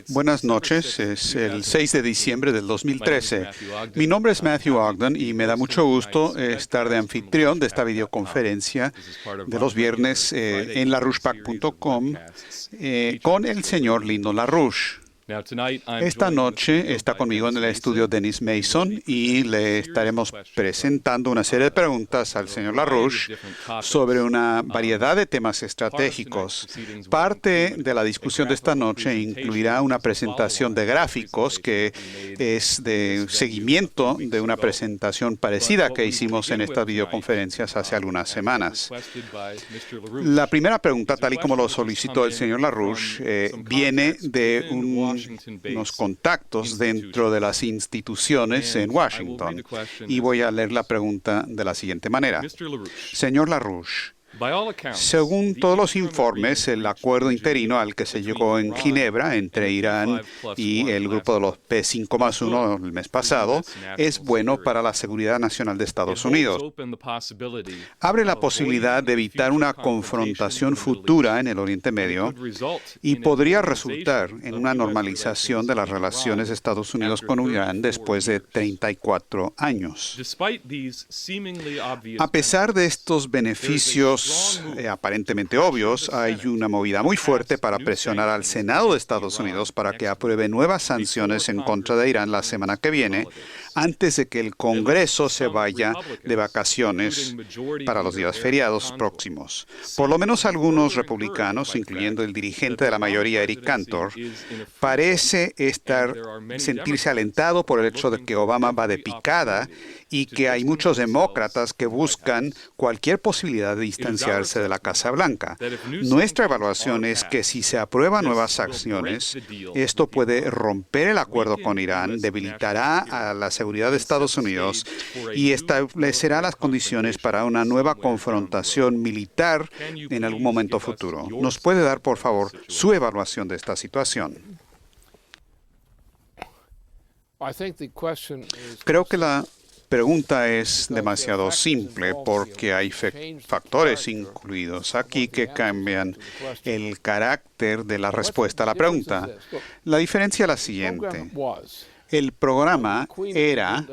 Buenas noches, es el 6 de diciembre del 2013. Mi nombre es Matthew Ogden y me da mucho gusto estar de anfitrión de esta videoconferencia de los viernes en larouchepac.com con el señor Lyndon LaRouche. Esta noche está conmigo en el estudio Dennis Mason y le estaremos presentando una serie de preguntas al señor LaRouche sobre una variedad de temas estratégicos. Parte de la discusión de esta noche incluirá una presentación de gráficos que es de seguimiento de una presentación parecida que hicimos en estas videoconferencias hace algunas semanas. La primera pregunta, tal y como lo solicitó el señor LaRouche, viene de unos contactos dentro de las instituciones en Washington. Y voy a leer la pregunta de la siguiente manera. Señor LaRouche, según todos los informes, el acuerdo interino al que se llegó en Ginebra entre Irán y el grupo de los P5+1 el mes pasado es bueno para la seguridad nacional de Estados Unidos. Abre la posibilidad de evitar una confrontación futura en el Oriente Medio y podría resultar en una normalización de las relaciones de Estados Unidos con Irán después de 34 años. A pesar de estos beneficios aparentemente obvios, hay una movida muy fuerte para presionar al Senado de Estados Unidos para que apruebe nuevas sanciones en contra de Irán la semana que viene, antes de que el Congreso se vaya de vacaciones para los días feriados próximos. Por lo menos algunos republicanos, incluyendo el dirigente de la mayoría, Eric Cantor, parece sentirse alentado por el hecho de que Obama va de picada y que hay muchos demócratas que buscan cualquier posibilidad de distanciarse de la Casa Blanca. Nuestra evaluación es que si se aprueban nuevas sanciones, esto puede romper el acuerdo con Irán, debilitará a la seguridad de Estados Unidos y establecerá las condiciones para una nueva confrontación militar en algún momento futuro. ¿Nos puede dar, por favor, su evaluación de esta situación? Creo que la pregunta es demasiado simple porque hay factores incluidos aquí que cambian el carácter de la respuesta a la pregunta. La diferencia es la siguiente. El programa era,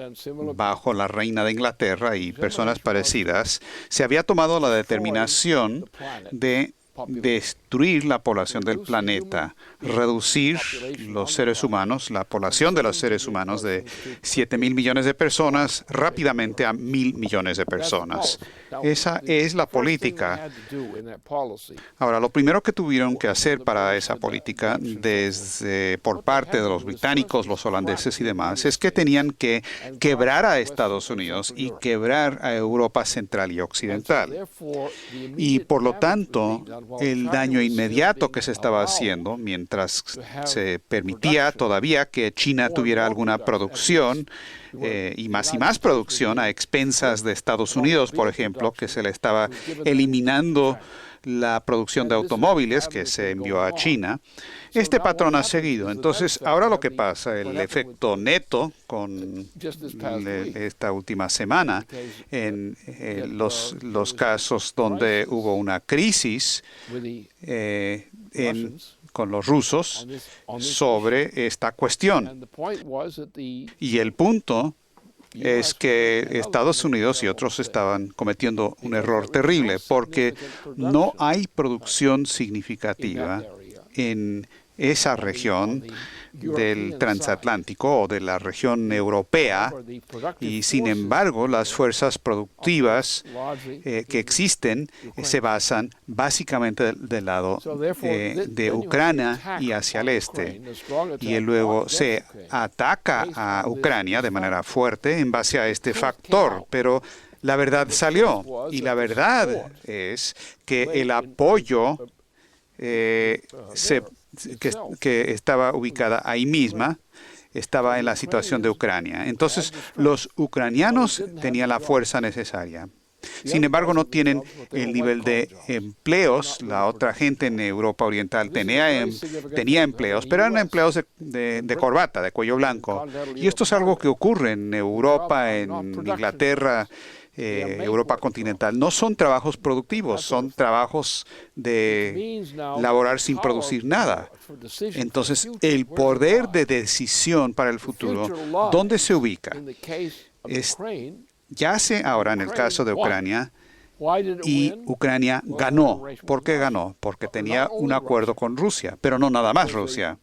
bajo la reina de Inglaterra y personas parecidas, se había tomado la determinación de destruir la población del planeta, reducir los seres humanos, la población de los seres humanos de 7.000 millones de personas rápidamente a 1.000 millones de personas. Esa es la política. Ahora, lo primero que tuvieron que hacer para esa política, por parte de los británicos, los holandeses y demás, es que tenían que quebrar a Estados Unidos y quebrar a Europa Central y Occidental. Y por lo tanto, el daño inmediato que se estaba haciendo, mientras se permitía todavía que China tuviera alguna producción, y más producción a expensas de Estados Unidos, por ejemplo, que se le estaba eliminando la producción de automóviles que se envió a China. Este patrón ha seguido. Entonces, ahora lo que pasa, el efecto neto con esta última semana en los casos donde hubo una crisis con los rusos sobre esta cuestión. Y el punto es que Estados Unidos y otros estaban cometiendo un error terrible porque no hay producción significativa en esa región del transatlántico o de la región europea y sin embargo las fuerzas productivas que existen se basan básicamente del lado de Ucrania y hacia el este y luego se ataca a Ucrania de manera fuerte en base a este factor, pero la verdad salió y la verdad es que el apoyo que estaba ubicada ahí misma, estaba en la situación de Ucrania. Entonces, los ucranianos tenían la fuerza necesaria. Sin embargo, no tienen el nivel de empleos. La otra gente en Europa Oriental tenía empleos, pero eran empleos de corbata, de cuello blanco. Y esto es algo que ocurre en Europa, en Inglaterra, Europa continental, no son trabajos productivos, son trabajos de laborar sin producir nada. Entonces, el poder de decisión para el futuro, ¿dónde se ubica? Yace ahora en el caso de Ucrania, y Ucrania ganó. ¿Por qué ganó? Porque tenía un acuerdo con Rusia, pero no nada más Rusia.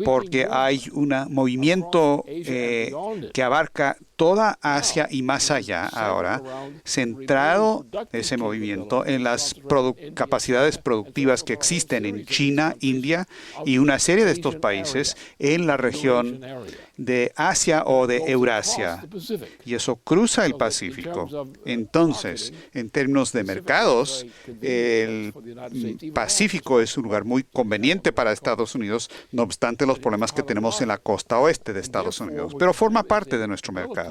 Porque hay un movimiento que abarca toda Asia y más allá ahora, centrado ese movimiento en las capacidades productivas que existen en China, India y una serie de estos países en la región de Asia o de Eurasia. Y eso cruza el Pacífico. Entonces, en términos de mercados, el Pacífico es un lugar muy conveniente para Estados Unidos, no obstante los problemas que tenemos en la costa oeste de Estados Unidos, pero forma parte de nuestro mercado.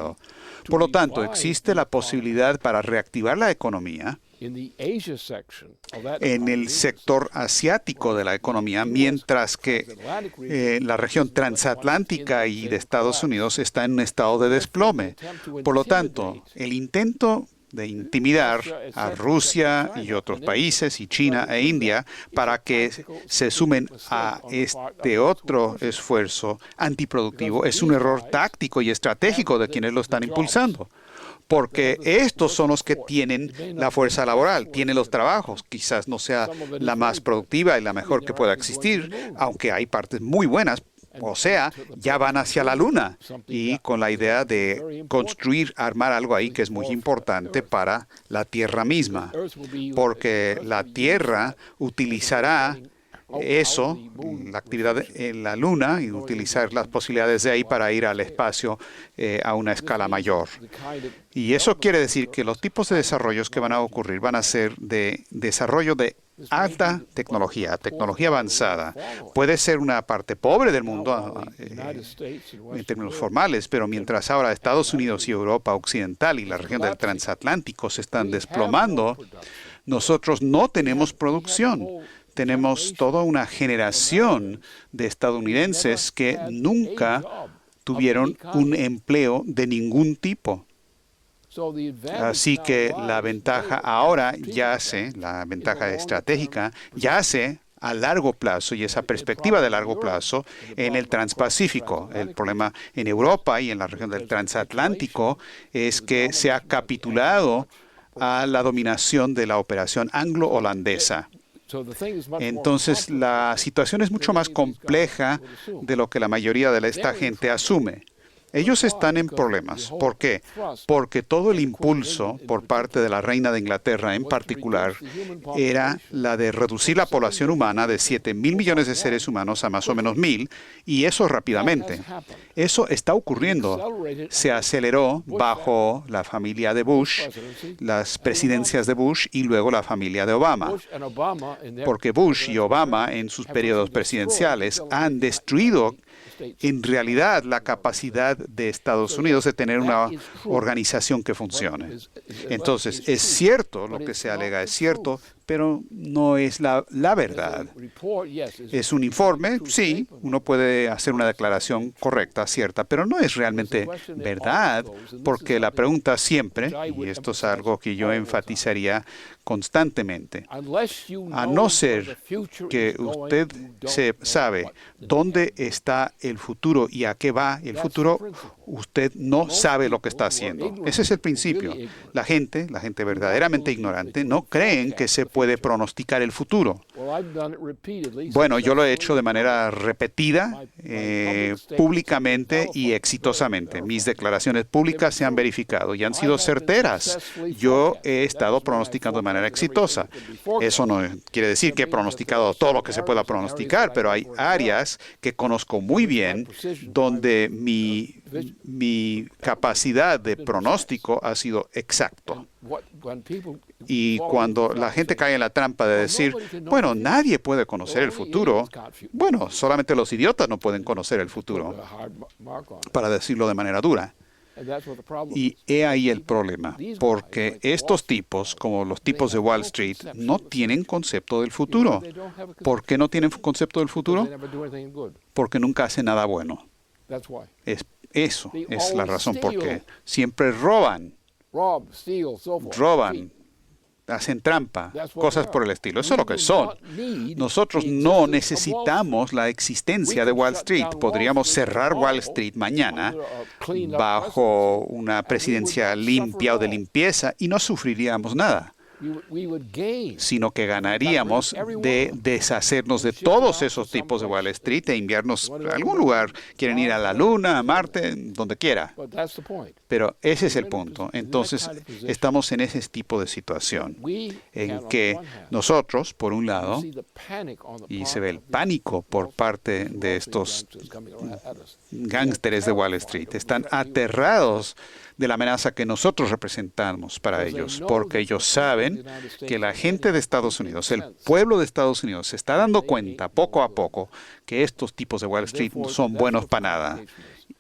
Por lo tanto, existe la posibilidad para reactivar la economía en el sector asiático de la economía, mientras que la región transatlántica y de Estados Unidos está en un estado de desplome. Por lo tanto, el intento de intimidar a Rusia y otros países, y China e India, para que se sumen a este otro esfuerzo antiproductivo, es un error táctico y estratégico de quienes lo están impulsando. Porque estos son los que tienen la fuerza laboral, tienen los trabajos. Quizás no sea la más productiva y la mejor que pueda existir, aunque hay partes muy buenas. O sea, ya van hacia la Luna y con la idea de construir, armar algo ahí que es muy importante para la Tierra misma, porque la Tierra utilizará eso, la actividad en la Luna, y utilizar las posibilidades de ahí para ir al espacio a una escala mayor. Y eso quiere decir que los tipos de desarrollos que van a ocurrir van a ser de desarrollo de alta tecnología, tecnología avanzada. Puede ser una parte pobre del mundo en términos formales, pero mientras ahora Estados Unidos y Europa Occidental y la región del transatlántico se están desplomando, nosotros no tenemos producción. Tenemos toda una generación de estadounidenses que nunca tuvieron un empleo de ningún tipo. Así que la ventaja ahora yace, la ventaja estratégica, yace a largo plazo y esa perspectiva de largo plazo en el Transpacífico. El problema en Europa y en la región del transatlántico es que se ha capitulado a la dominación de la operación anglo-holandesa. Entonces, la situación es mucho más compleja de lo que la mayoría de esta gente asume. Ellos están en problemas. ¿Por qué? Porque todo el impulso por parte de la reina de Inglaterra en particular era la de reducir la población humana de 7.000 millones de seres humanos a más o menos 1.000, y eso rápidamente. Eso está ocurriendo. Se aceleró bajo la familia de Bush, las presidencias de Bush y luego la familia de Obama. Porque Bush y Obama en sus periodos presidenciales han destruido en realidad la capacidad de Estados Unidos de tener una organización que funcione. Entonces, es cierto, lo que se alega es cierto, pero no es la verdad. Es un informe, sí, uno puede hacer una declaración correcta, cierta, pero no es realmente verdad, porque la pregunta siempre, y esto es algo que yo enfatizaría constantemente, a no ser que usted sabe dónde está el futuro y a qué va el futuro, usted no sabe lo que está haciendo. Ese es el principio. La gente verdaderamente ignorante, no creen que se puede pronosticar el futuro. Bueno, yo lo he hecho de manera repetida, públicamente y exitosamente. Mis declaraciones públicas se han verificado y han sido certeras. Yo he estado pronosticando de manera exitosa. Eso no quiere decir que he pronosticado todo lo que se pueda pronosticar, pero hay áreas que conozco muy bien donde mi capacidad de pronóstico ha sido exacto. Y cuando la gente cae en la trampa de decir, bueno, nadie puede conocer el futuro, bueno, solamente los idiotas no pueden conocer el futuro, para decirlo de manera dura. Y he ahí el problema, porque estos tipos, como los tipos de Wall Street, no tienen concepto del futuro. ¿Por qué no tienen concepto del futuro? Porque nunca hacen nada bueno. Eso es la razón por qué siempre roban. roban, hacen trampa, cosas por el estilo. Eso es lo que son. Nosotros no necesitamos la existencia de Wall Street. Podríamos cerrar Wall Street mañana bajo una presidencia limpia o de limpieza y no sufriríamos nada, sino que ganaríamos de deshacernos de todos esos tipos de Wall Street e enviarnos a algún lugar. Quieren ir a la Luna, a Marte, donde quiera. Pero ese es el punto. Entonces, estamos en ese tipo de situación en que nosotros, por un lado, y se ve el pánico por parte de estos gángsteres de Wall Street, están aterrados de la amenaza que nosotros representamos para ellos, porque ellos saben que la gente de Estados Unidos, el pueblo de Estados Unidos, se está dando cuenta poco a poco que estos tipos de Wall Street no son buenos para nada.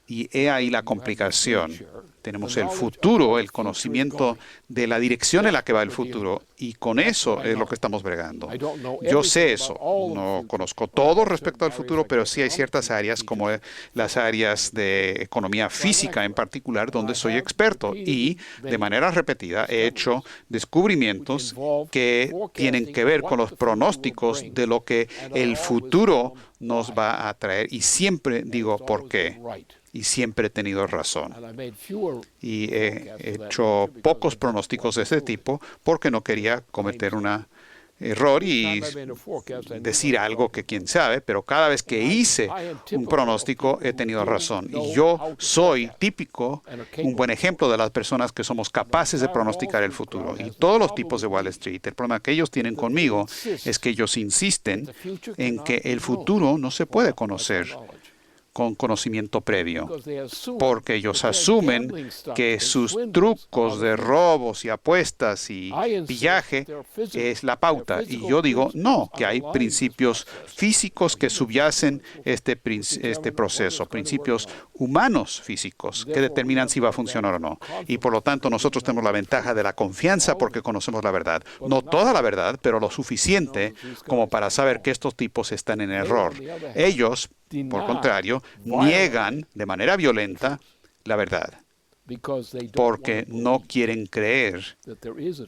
Y he ahí la complicación. Tenemos el futuro, el conocimiento de la dirección en la que va el futuro, y con eso es lo que estamos bregando. Yo sé eso. No conozco todo respecto al futuro, pero sí hay ciertas áreas, como las áreas de economía física en particular, donde soy experto. Y de manera repetida he hecho descubrimientos que tienen que ver con los pronósticos de lo que el futuro nos va a traer. Y siempre digo por qué. Y siempre he tenido razón. Y he hecho pocos pronósticos de ese tipo porque no quería cometer un error y decir algo que quién sabe, pero cada vez que hice un pronóstico he tenido razón. Y yo soy típico, un buen ejemplo de las personas que somos capaces de pronosticar el futuro. Y todos los tipos de Wall Street, el problema que ellos tienen conmigo es que ellos insisten en que el futuro no se puede conocer con conocimiento previo, porque ellos asumen que sus trucos de robos y apuestas y pillaje es la pauta. Y yo digo, no, que hay principios físicos que subyacen este proceso, principios humanos físicos que determinan si va a funcionar o no. Y por lo tanto, nosotros tenemos la ventaja de la confianza porque conocemos la verdad. No toda la verdad, pero lo suficiente como para saber que estos tipos están en error. Ellos, por contrario, niegan de manera violenta la verdad, porque no quieren creer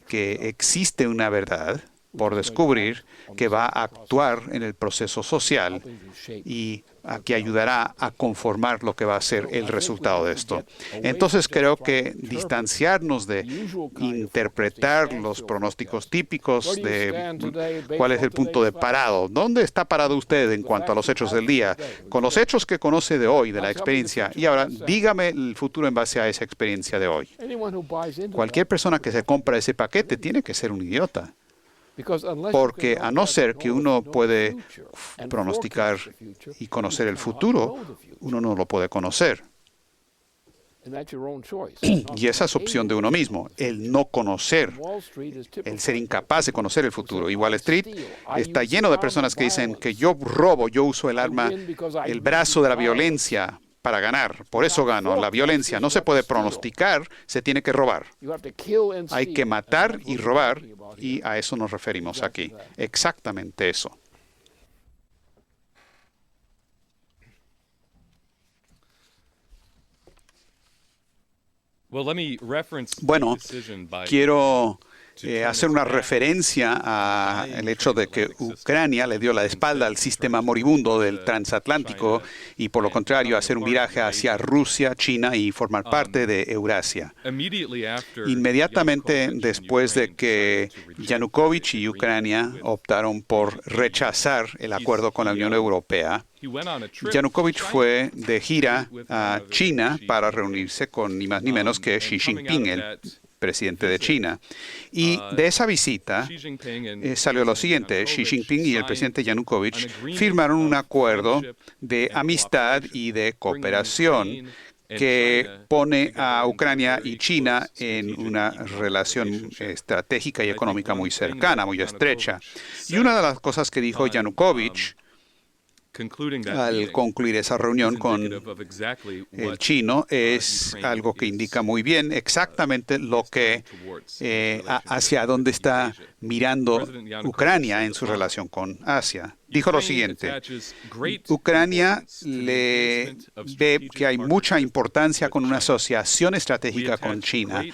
que existe una verdad por descubrir que va a actuar en el proceso social y que ayudará a conformar lo que va a ser el resultado de esto. Entonces creo que distanciarnos de interpretar los pronósticos típicos de cuál es el punto de parado. ¿Dónde está parado usted en cuanto a los hechos del día? Con los hechos que conoce de hoy, de la experiencia. Y ahora, dígame el futuro en base a esa experiencia de hoy. Cualquier persona que se compra ese paquete tiene que ser un idiota. Porque a no ser que uno puede pronosticar y conocer el futuro, uno no lo puede conocer. Y esa es opción de uno mismo, el no conocer, el ser incapaz de conocer el futuro. Y Wall Street está lleno de personas que dicen que yo robo, yo uso el arma, el brazo de la violencia para ganar. Por eso gano. La violencia no se puede pronosticar, se tiene que robar. Hay que matar y robar, y a eso nos referimos aquí. Exactamente eso. Bueno, quiero hacer una referencia al hecho de que Ucrania le dio la espalda al sistema moribundo del transatlántico y, por lo contrario, hacer un viraje hacia Rusia, China y formar parte de Eurasia. Inmediatamente después de que Yanukovych y Ucrania optaron por rechazar el acuerdo con la Unión Europea, Yanukovych fue de gira a China para reunirse con ni más ni menos que Xi Jinping, el presidente de China. Y de esa visita salió lo siguiente. Xi Jinping y el presidente Yanukovych firmaron un acuerdo de amistad y de cooperación que pone a Ucrania y China en una relación estratégica y económica muy cercana, muy estrecha. Y una de las cosas que dijo Yanukovych al concluir esa reunión con el chino es algo que indica muy bien exactamente lo que hacia dónde está mirando Ucrania en su relación con Asia. dijo lo siguiente: Ucrania le ve que hay mucha importancia con una asociación estratégica con China.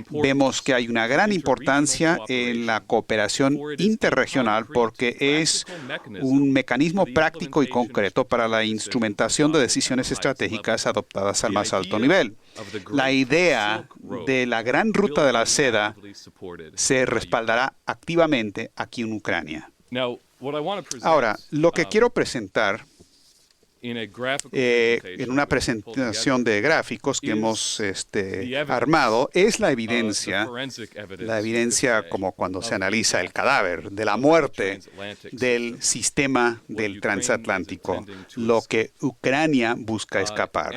Vemos que hay una gran importancia en la cooperación interregional porque es un mecanismo práctico y concreto para la instrumentación de decisiones estratégicas adoptadas al más alto nivel. La idea de la gran ruta de la seda se respaldará activamente aquí en Ucrania. Ahora, lo que quiero presentar en una presentación de gráficos que hemos armado es la evidencia como cuando se analiza el cadáver, de la muerte del sistema del transatlántico, lo que Ucrania busca escapar.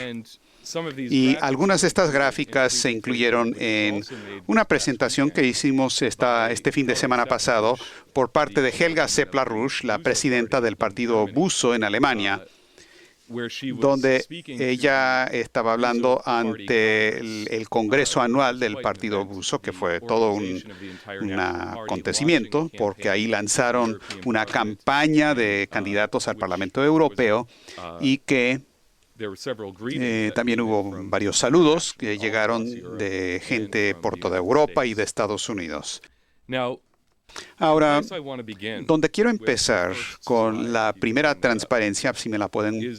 Y algunas de estas gráficas se incluyeron en una presentación que hicimos este fin de semana pasado por parte de Helga Seppler-Rusch, la presidenta del partido Buso en Alemania, donde ella estaba hablando ante el Congreso Anual del Partido Buso, que fue todo un acontecimiento, porque ahí lanzaron una campaña de candidatos al Parlamento Europeo y que también hubo varios saludos que llegaron de gente por toda Europa y de Estados Unidos. Ahora, donde quiero empezar con la primera transparencia, si me la pueden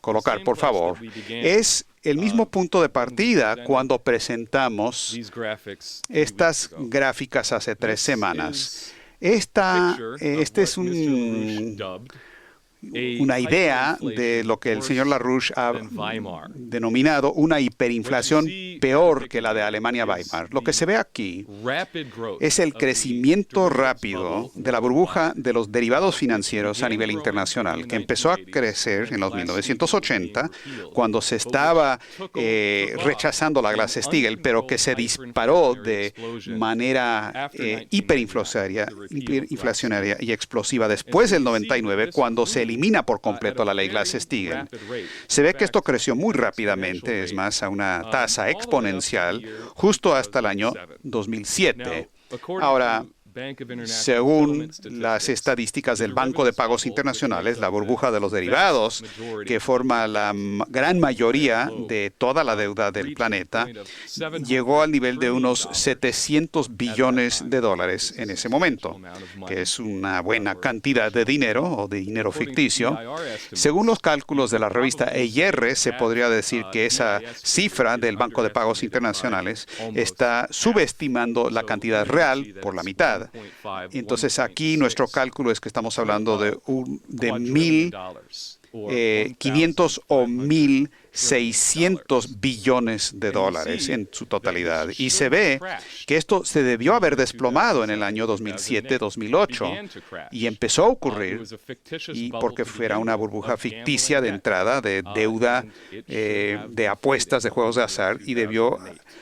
colocar, por favor, es el mismo punto de partida cuando presentamos estas gráficas hace 3 semanas. Este es una idea de lo que el señor LaRouche ha denominado una hiperinflación peor que la de Alemania Weimar. Lo que se ve aquí es el crecimiento rápido de la burbuja de los derivados financieros a nivel internacional, que empezó a crecer en los 1980, cuando se estaba rechazando la Glass-Steagall, pero que se disparó de manera hiperinflacionaria y explosiva después del 99, cuando se elimina por completo la ley Glass-Steagall. Se ve que esto creció muy rápidamente, es más, a una tasa exponencial, justo hasta el año 2007. Ahora, según las estadísticas del Banco de Pagos Internacionales, la burbuja de los derivados, que forma la gran mayoría de toda la deuda del planeta, llegó al nivel de unos 700 billones de dólares en ese momento, que es una buena cantidad de dinero o de dinero ficticio. Según los cálculos de la revista EIR, se podría decir que esa cifra del Banco de Pagos Internacionales está subestimando la cantidad real por la mitad. Entonces aquí nuestro cálculo es que estamos hablando de 1.500 o 1.600 billones de dólares en su totalidad. Y se ve que esto se debió haber desplomado en el año 2007-2008 y empezó a ocurrir porque fuera una burbuja ficticia de entrada de deuda de apuestas de juegos de azar y debió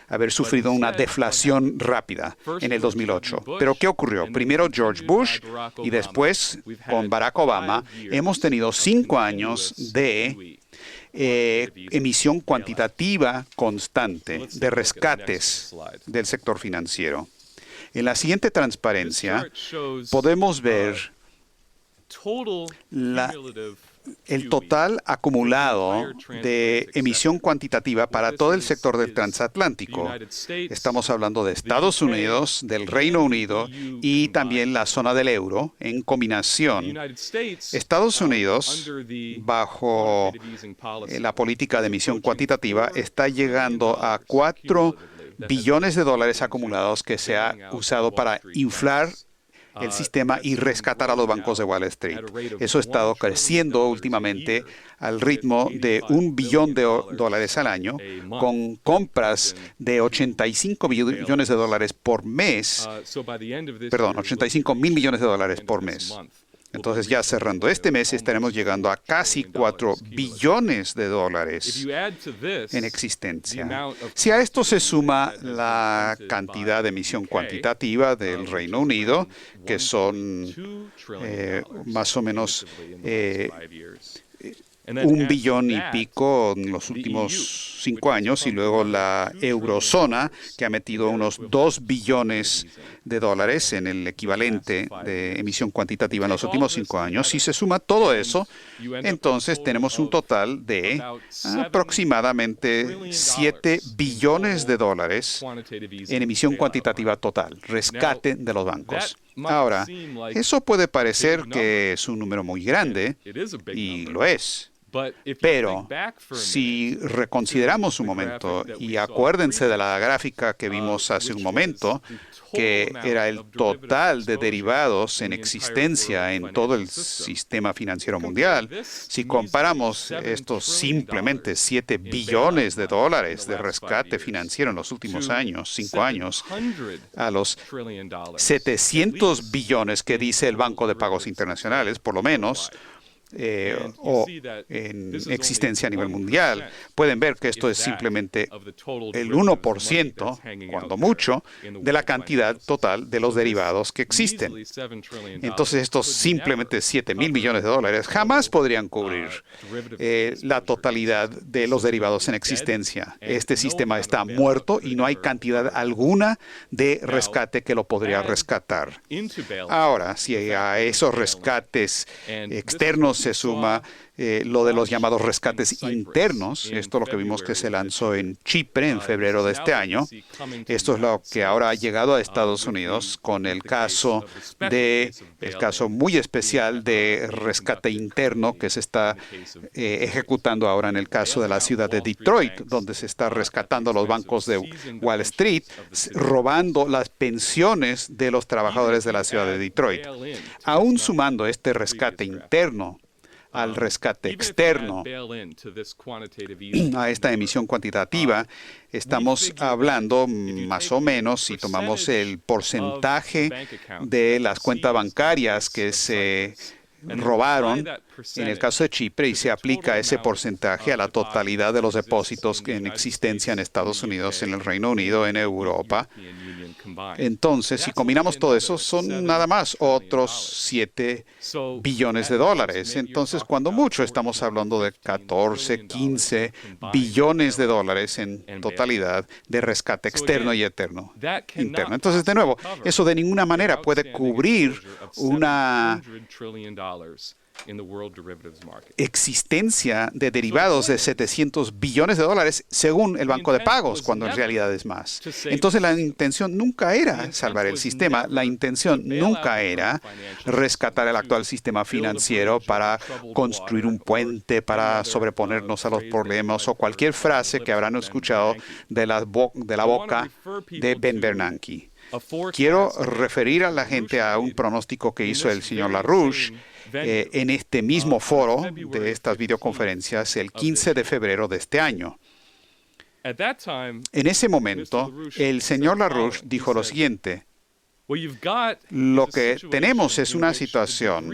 haber sufrido una deflación rápida en el 2008. Pero ¿qué ocurrió? Primero George Bush y después con Barack Obama hemos tenido 5 años de emisión cuantitativa constante de rescates del sector financiero. En la siguiente transparencia podemos ver el total acumulado de emisión cuantitativa para todo el sector del transatlántico. Estamos hablando de Estados Unidos, del Reino Unido y también la zona del euro en combinación. Estados Unidos, bajo la política de emisión cuantitativa, está llegando a 4 billones de dólares acumulados que se ha usado para inflar el sistema y rescatar a los bancos de Wall Street. Eso ha estado creciendo últimamente al ritmo de $1 billón de dólares al año, con compras de 85 millones de dólares por mes, 85 mil millones de dólares por mes. Entonces, ya cerrando este mes, estaremos llegando a casi 4 billones de dólares en existencia. Si a esto se suma la cantidad de emisión cuantitativa del Reino Unido, que son más o menos 1 billón y pico en los últimos 5 años, y luego la eurozona, que ha metido unos 2 billones de dólares en el equivalente de emisión cuantitativa en los últimos 5 años. Si se suma todo eso, entonces tenemos un total de aproximadamente 7 billones de dólares en emisión cuantitativa total, rescate de los bancos. Ahora, eso puede parecer que es un número muy grande, y lo es. Pero si reconsideramos un momento, y acuérdense de la gráfica que vimos hace un momento, que era el total de derivados en existencia en todo el sistema financiero mundial, si comparamos estos simplemente 7 billones de dólares de rescate financiero en los últimos años, 5 años, a los 700 billones que dice el Banco de Pagos Internacionales, por lo menos, o en existencia a nivel mundial, pueden ver que esto es simplemente el 1%, cuando mucho, de la cantidad total de los derivados que existen. Entonces, estos simplemente 7.000 millones de dólares jamás podrían cubrir la totalidad de los derivados en existencia. Este sistema está muerto y no hay cantidad alguna de rescate que lo podría rescatar. Ahora, si a esos rescates externos se suma lo de los llamados rescates internos. Esto es lo que vimos que se lanzó en Chipre en febrero de este año. Esto es lo que ahora ha llegado a Estados Unidos con el caso muy especial de rescate interno que se está ejecutando ahora en el caso de la ciudad de Detroit, donde se está rescatando los bancos de Wall Street, robando las pensiones de los trabajadores de la ciudad de Detroit. Aún sumando este rescate interno al rescate externo, a esta emisión cuantitativa, estamos hablando más o menos, si tomamos el porcentaje de las cuentas bancarias que se robaron en el caso de Chipre, y se aplica ese porcentaje a la totalidad de los depósitos en existencia en Estados Unidos, en el Reino Unido, en Europa. Entonces, si combinamos todo eso, son nada más otros 7 billones de dólares. Entonces, cuando mucho, estamos hablando de 14, 15 billones de dólares en totalidad de rescate externo y interno. Entonces, de nuevo, eso de ninguna manera puede cubrir una existencia de derivados de 700 billones de dólares según el Banco de Pagos, cuando en realidad es más. Entonces la intención nunca era salvar el sistema, la intención nunca era rescatar el actual sistema financiero para construir un puente, para sobreponernos a los problemas o cualquier frase que habrán escuchado de la boca de Ben Bernanke. Quiero referir a la gente a un pronóstico que hizo el señor LaRouche en este mismo foro de estas videoconferencias el 15 de febrero de este año. En ese momento, el señor LaRouche dijo lo siguiente: lo que tenemos es una situación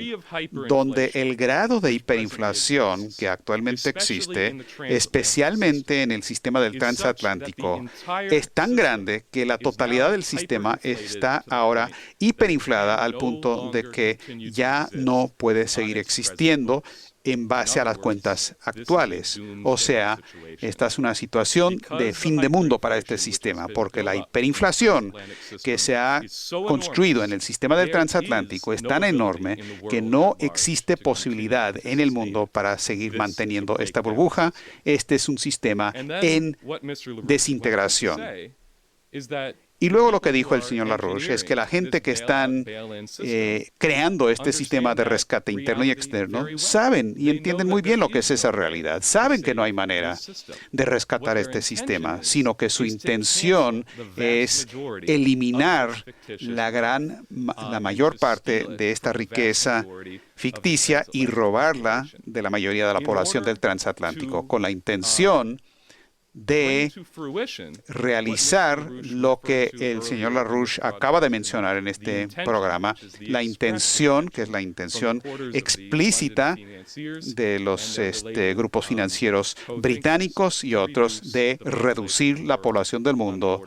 donde el grado de hiperinflación que actualmente existe, especialmente en el sistema del transatlántico, es tan grande que la totalidad del sistema está ahora hiperinflada al punto de que ya no puede seguir existiendo en base a las cuentas actuales. O sea, esta es una situación de fin de mundo para este sistema, porque la hiperinflación que se ha construido en el sistema del transatlántico es tan enorme que no existe posibilidad en el mundo para seguir manteniendo esta burbuja. Este es un sistema en desintegración. Y luego lo que dijo el señor LaRouche es que la gente que están creando este sistema de rescate interno y externo saben y entienden muy bien lo que es esa realidad. Saben que no hay manera de rescatar este sistema, sino que su intención es eliminar la mayor parte de esta riqueza ficticia y robarla de la mayoría de la población del transatlántico, con la intención de realizar lo que el señor LaRouche acaba de mencionar en este programa, la intención, que es la intención explícita de los grupos financieros británicos y otros, de reducir la población del mundo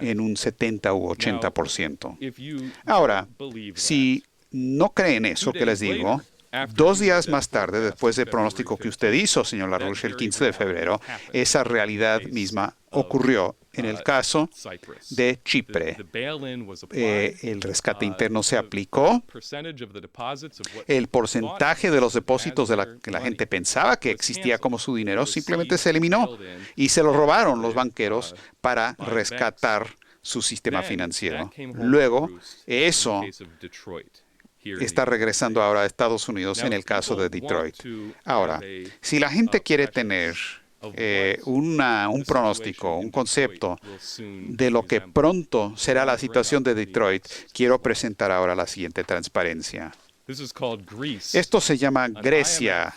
en un 70 u 80%. Ahora, si no creen eso que les digo, 2 días más tarde, después del pronóstico que usted hizo, señor LaRouche, el 15 de febrero, esa realidad misma ocurrió. En el caso de Chipre, el rescate interno se aplicó. El porcentaje de los depósitos que la gente pensaba que existía como su dinero simplemente se eliminó y se lo robaron los banqueros para rescatar su sistema financiero. Luego, eso está regresando ahora a Estados Unidos en el caso de Detroit. Ahora, si la gente quiere tener un pronóstico, un concepto de lo que pronto será la situación de Detroit, quiero presentar ahora la siguiente transparencia. Esto se llama Grecia,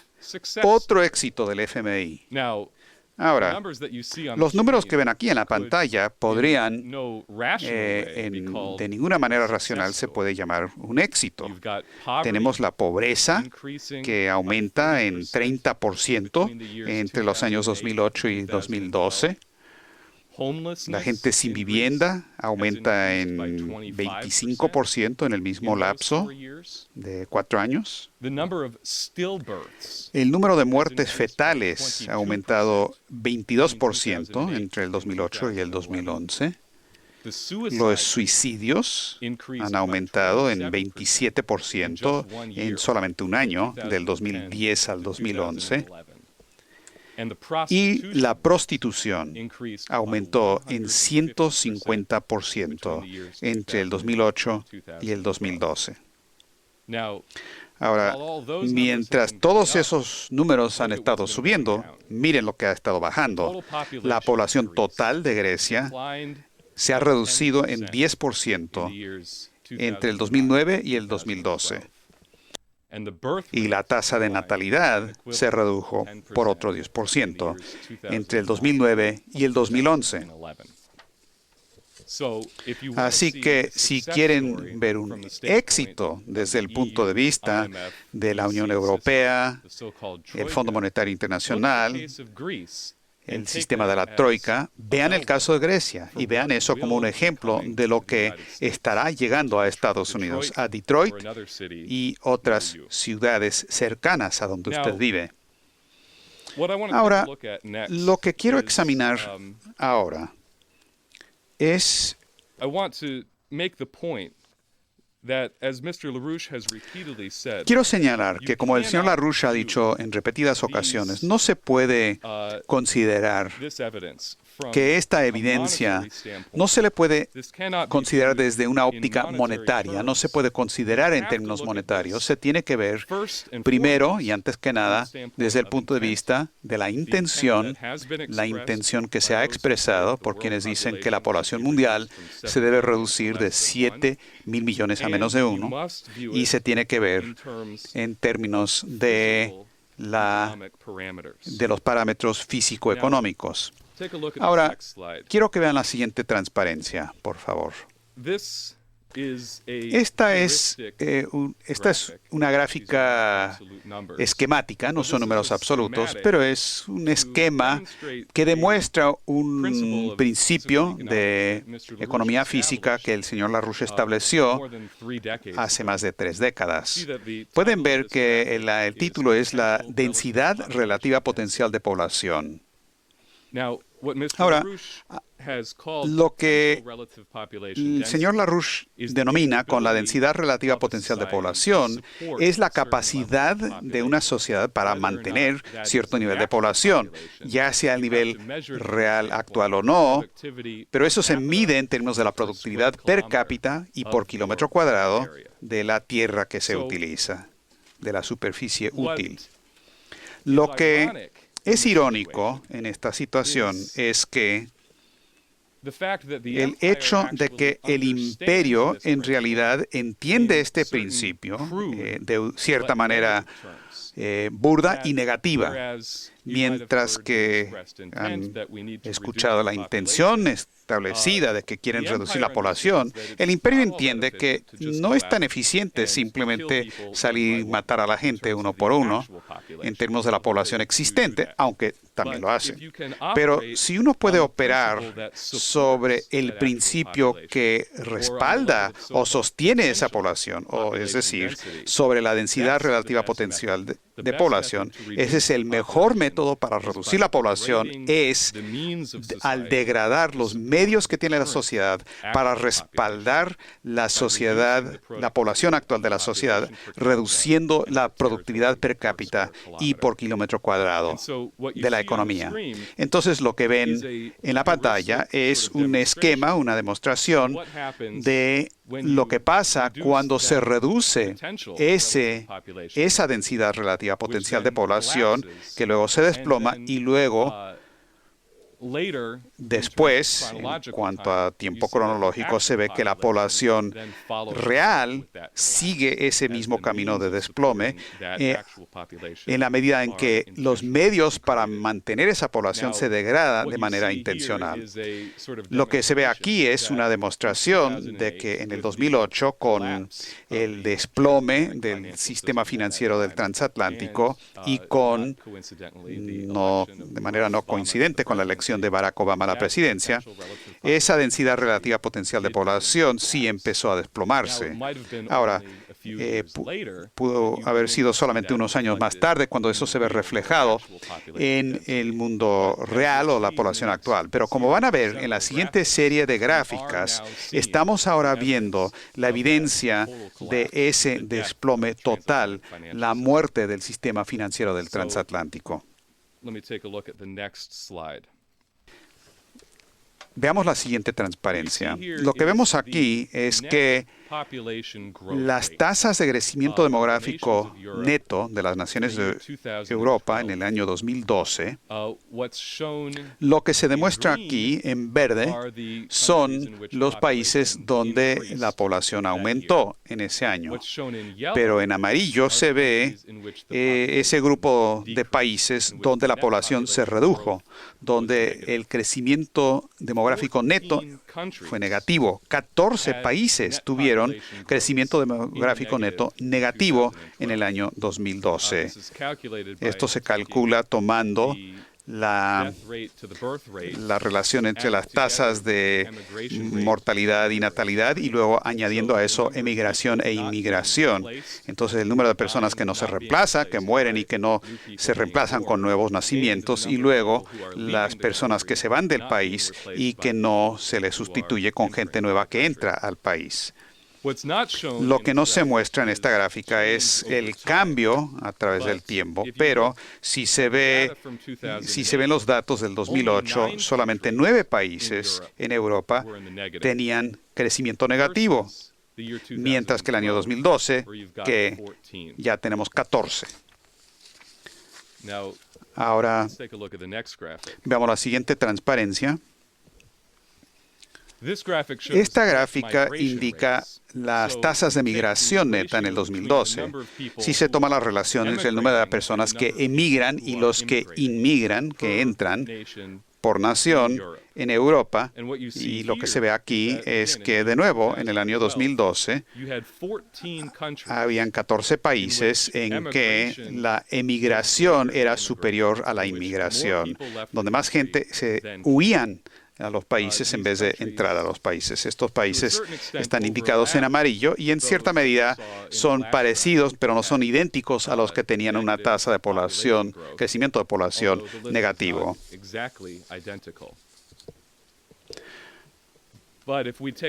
otro éxito del FMI. Ahora, los números que ven aquí en la pantalla podrían, de ninguna manera racional, se puede llamar un éxito. Tenemos la pobreza, que aumenta en 30% entre los años 2008 y 2012. La gente sin vivienda aumenta en 25% en el mismo lapso de 4 años. El número de muertes fetales ha aumentado 22% entre el 2008 y el 2011. Los suicidios han aumentado en 27% en solamente un año, del 2010 al 2011. Y la prostitución aumentó en 150% entre el 2008 y el 2012. Ahora, mientras todos esos números han estado subiendo, miren lo que ha estado bajando. La población total de Grecia se ha reducido en 10% entre el 2009 y el 2012. Y la tasa de natalidad se redujo por otro 10% entre el 2009 y el 2011. Así que si quieren ver un éxito desde el punto de vista de la Unión Europea, el Fondo Monetario Internacional, el sistema de la Troika, vean el caso de Grecia y vean eso como un ejemplo de lo que estará llegando a Estados Unidos, a Detroit y otras ciudades cercanas a donde usted vive. Ahora, lo que quiero examinar ahora es quiero señalar que, como el señor LaRouche ha dicho en repetidas ocasiones, no se puede considerar que esta evidencia no se le puede considerar desde una óptica monetaria, no se puede considerar en términos monetarios. Se tiene que ver primero y antes que nada desde el punto de vista de la intención que se ha expresado por quienes dicen que la población mundial se debe reducir de 7 mil millones a menos de 1, y se tiene que ver en términos de los parámetros físico-económicos. Ahora, quiero que vean la siguiente transparencia, por favor. Esta es una gráfica esquemática, no son números absolutos, pero es un esquema que demuestra un principio de economía física que el señor LaRouche estableció hace más de 3 décadas. Pueden ver que el título es la densidad relativa potencial de población. Ahora, lo que el señor LaRouche denomina con la densidad relativa potencial de población es la capacidad de una sociedad para mantener cierto nivel de población, ya sea el nivel real actual o no, pero eso se mide en términos de la productividad per cápita y por kilómetro cuadrado de la tierra que se utiliza, de la superficie útil. Lo que es irónico en esta situación es que el hecho de que el imperio en realidad entiende este principio de cierta manera burda y negativa, mientras que han escuchado la intención establecida de que quieren reducir la población, el imperio entiende que no es tan eficiente simplemente salir y matar a la gente uno por uno, en términos de la población existente, aunque también lo hacen. Pero si uno puede operar sobre el principio que respalda o sostiene esa población, o es decir, sobre la densidad relativa potencial de población, ese es el mejor método para reducir la población, es al degradar los medios que tiene la sociedad para respaldar la sociedad, la población actual de la sociedad, reduciendo la productividad per cápita y por kilómetro cuadrado de la economía. Entonces, lo que ven en la pantalla es un esquema, una demostración de lo que pasa cuando se reduce esa densidad relativa potencial de población, que luego se desploma y luego después, en cuanto a tiempo cronológico, se ve que la población real sigue ese mismo camino de desplome en la medida en que los medios para mantener esa población se degradan de manera intencional. Lo que se ve aquí es una demostración de que en el 2008, con el desplome del sistema financiero del transatlántico y de manera no coincidente con la elección de Barack Obama a la presidencia, esa densidad relativa potencial de población sí empezó a desplomarse. Ahora, pudo haber sido solamente unos años más tarde cuando eso se ve reflejado en el mundo real o la población actual. Pero como van a ver en la siguiente serie de gráficas, estamos ahora viendo la evidencia de ese desplome total, la muerte del sistema financiero del transatlántico. Veamos la siguiente transparencia. Lo que vemos aquí es que las tasas de crecimiento demográfico neto de las naciones de Europa en el año 2012, lo que se demuestra aquí en verde son los países donde la población aumentó en ese año. Pero en amarillo se ve ese grupo de países donde la población se redujo, donde el crecimiento demográfico neto fue negativo. 14 países tuvieron crecimiento demográfico neto negativo en el año 2012. Esto se calcula tomando la relación entre las tasas de mortalidad y natalidad y luego añadiendo a eso emigración e inmigración. Entonces, el número de personas que no se reemplaza, que mueren y que no se reemplazan con nuevos nacimientos, y luego las personas que se van del país y que no se les sustituye con gente nueva que entra al país. Lo que no se muestra en esta gráfica es el cambio a través del tiempo, pero si se ven los datos del 2008, solamente 9 países en Europa tenían crecimiento negativo, mientras que el año 2012, que ya tenemos 14. Ahora, veamos la siguiente transparencia. Esta gráfica indica las tasas de migración neta en el 2012. Si se toma la relación entre el número de personas que emigran y los que inmigran, que entran por nación en Europa, y lo que se ve aquí es que, de nuevo, en el año 2012, habían 14 países en que la emigración era superior a la inmigración, donde más gente se huían a los países en vez de entrar a los países. Estos países están indicados en amarillo y en cierta medida son parecidos, pero no son idénticos a los que tenían una tasa de población, crecimiento de población negativo.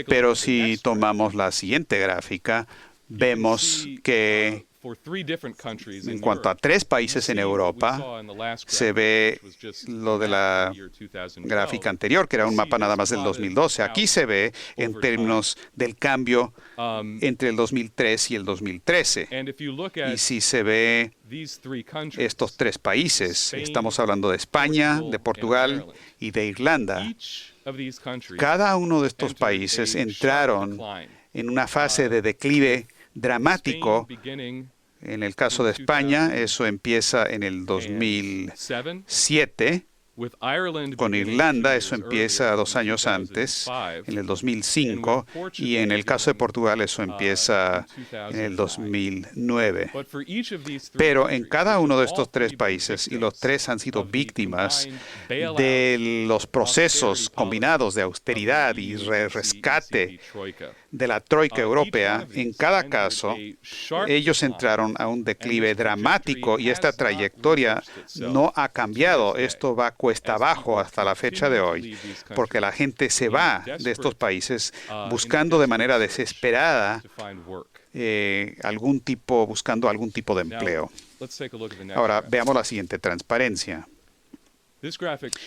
Pero si tomamos la siguiente gráfica, vemos que en cuanto a 3 países en Europa, se ve lo de la gráfica anterior, que era un mapa nada más del 2012. Aquí se ve en términos del cambio entre el 2003 y el 2013. Y si se ve estos 3 países, estamos hablando de España, de Portugal y de Irlanda. Cada uno de estos países entraron en una fase de declive dramático. En el caso de España, eso empieza en el 2007 Con Irlanda eso empieza 2 años antes, en el 2005, y en el caso de Portugal eso empieza en el 2009. Pero en cada uno de estos 3 países, y los 3 han sido víctimas de los procesos combinados de austeridad y rescate de la Troika Europea, en cada caso, ellos entraron a un declive dramático y esta trayectoria no ha cambiado. Esto va cuesta abajo hasta la fecha de hoy, porque la gente se va de estos países buscando de manera desesperada buscando algún tipo de empleo. Ahora, veamos la siguiente transparencia.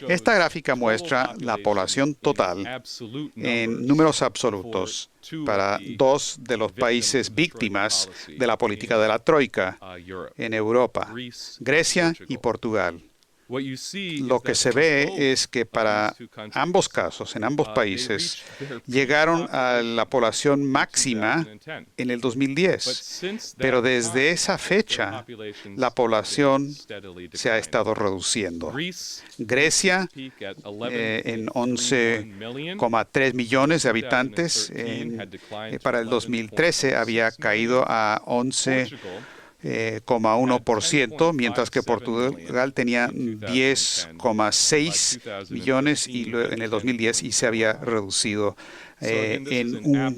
Esta gráfica muestra la población total en números absolutos para 2 de los países víctimas de la política de la Troika en Europa, Grecia y Portugal. Lo que se ve es que para ambos casos, en ambos países, llegaron a la población máxima en el 2010, pero desde esa fecha la población se ha estado reduciendo. Grecia, en 11,3 millones de habitantes, para el 2013 había caído a 11,1%, mientras que Portugal tenía 10,6 millones en el 2010 y se había reducido en un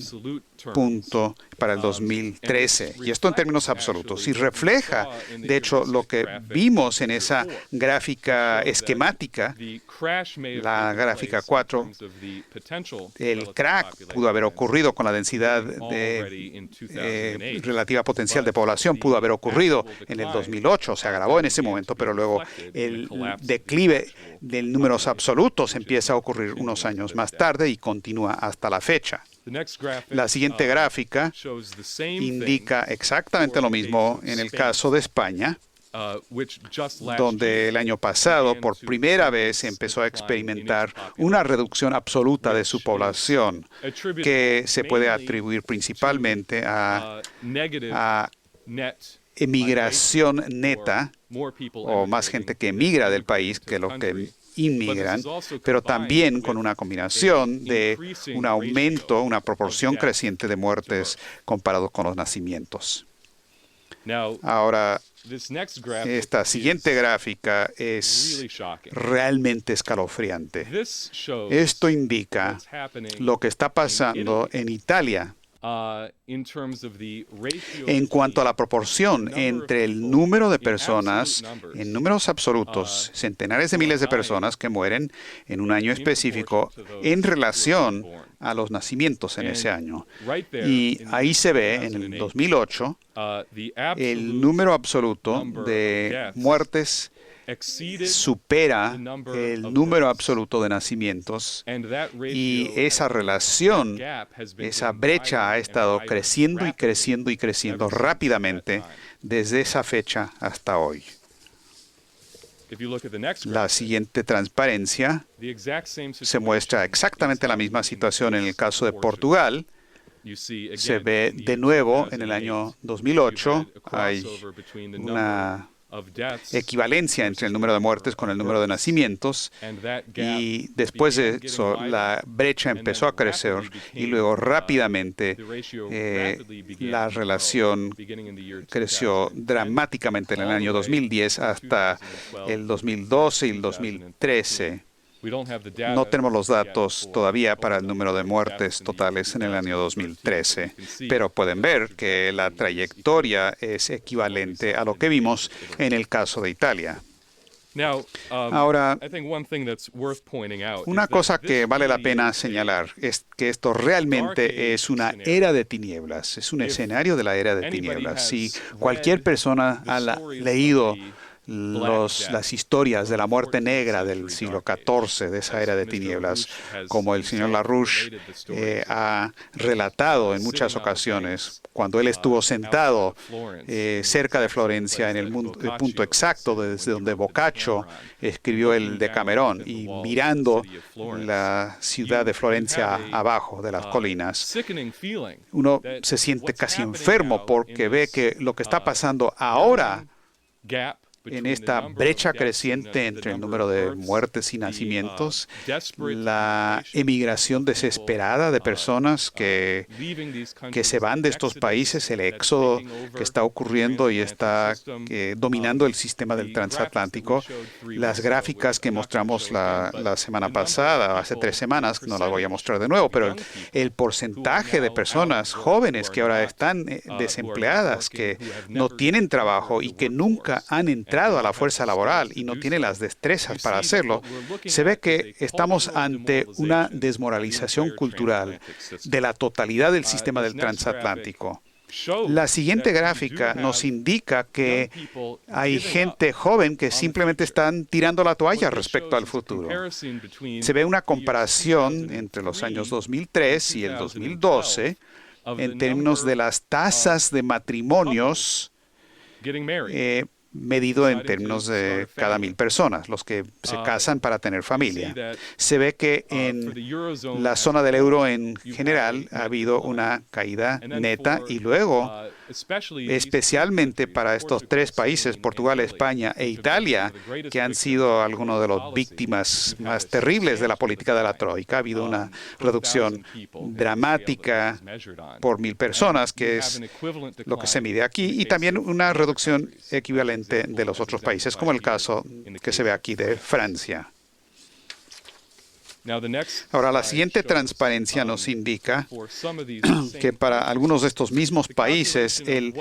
punto para el 2013. Y esto en términos absolutos. Y refleja, de hecho, lo que vimos en esa gráfica esquemática, la gráfica 4. El crack pudo haber ocurrido con la densidad de relativa potencial de población, pudo haber ocurrido en el 2008, se agravó en ese momento, pero luego el declive de números absolutos empieza a ocurrir unos años más tarde y continúa hasta la fecha. La siguiente gráfica indica exactamente lo mismo en el caso de España, donde el año pasado por primera vez empezó a experimentar una reducción absoluta de su población, que se puede atribuir principalmente a emigración neta, o más gente que emigra del país que los que inmigran, pero también con una combinación de un aumento, una proporción creciente de muertes comparado con los nacimientos. Ahora, esta siguiente gráfica es realmente escalofriante. Esto indica lo que está pasando en Italia en cuanto a la proporción entre el número de personas, en números absolutos, centenares de miles de personas que mueren en un año específico en relación a los nacimientos en ese año. Y ahí se ve, en el 2008, el número absoluto de muertes supera el número absoluto de nacimientos y esa relación, esa brecha ha estado creciendo y creciendo y creciendo rápidamente desde esa fecha hasta hoy. La siguiente transparencia se muestra exactamente la misma situación en el caso de Portugal. Se ve de nuevo en el año 2008, hay una equivalencia entre el número de muertes con el número de nacimientos, y después de eso la brecha empezó a crecer y luego rápidamente la relación creció dramáticamente en el año 2010 hasta el 2012 y el 2013. No tenemos los datos todavía para el número de muertes totales en el año 2013, pero pueden ver que la trayectoria es equivalente a lo que vimos en el caso de Italia. Ahora, una cosa que vale la pena señalar es que esto realmente es una era de tinieblas, es un escenario de la era de tinieblas. Si cualquier persona ha leído las historias de la muerte negra del siglo XIV, de esa era de tinieblas, como el señor LaRouche ha relatado en muchas ocasiones, cuando él estuvo sentado cerca de Florencia, en el punto exacto desde donde Boccaccio escribió el Decamerón, y mirando la ciudad de Florencia abajo de las colinas, uno se siente casi enfermo porque ve que lo que está pasando ahora en esta brecha creciente entre el número de muertes y nacimientos, la emigración desesperada de personas que se van de estos países, el éxodo que está ocurriendo y está dominando el sistema del transatlántico. Las gráficas que mostramos la semana pasada, hace 3 semanas, no las voy a mostrar de nuevo, pero el porcentaje de personas jóvenes que ahora están desempleadas, que no tienen trabajo y que nunca han entrado a la fuerza laboral y no tienen las destrezas para hacerlo, se ve que estamos ante una desmoralización cultural de la totalidad del sistema del transatlántico. La siguiente gráfica nos indica que hay gente joven que simplemente están tirando la toalla respecto al futuro. Se ve una comparación entre los años 2003 y el 2012 en términos de las tasas de matrimonios medido en términos de cada 1,000 personas, los que se casan para tener familia. Se ve que en la zona del euro en general ha habido una caída neta y luego, especialmente para estos 3 países, Portugal, España e Italia, que han sido algunos de las víctimas más terribles de la política de la Troika, ha habido una reducción dramática por 1,000 personas, que es lo que se mide aquí, y también una reducción equivalente de los otros países, como el caso que se ve aquí de Francia. Ahora, la siguiente transparencia nos indica que para algunos de estos mismos países, el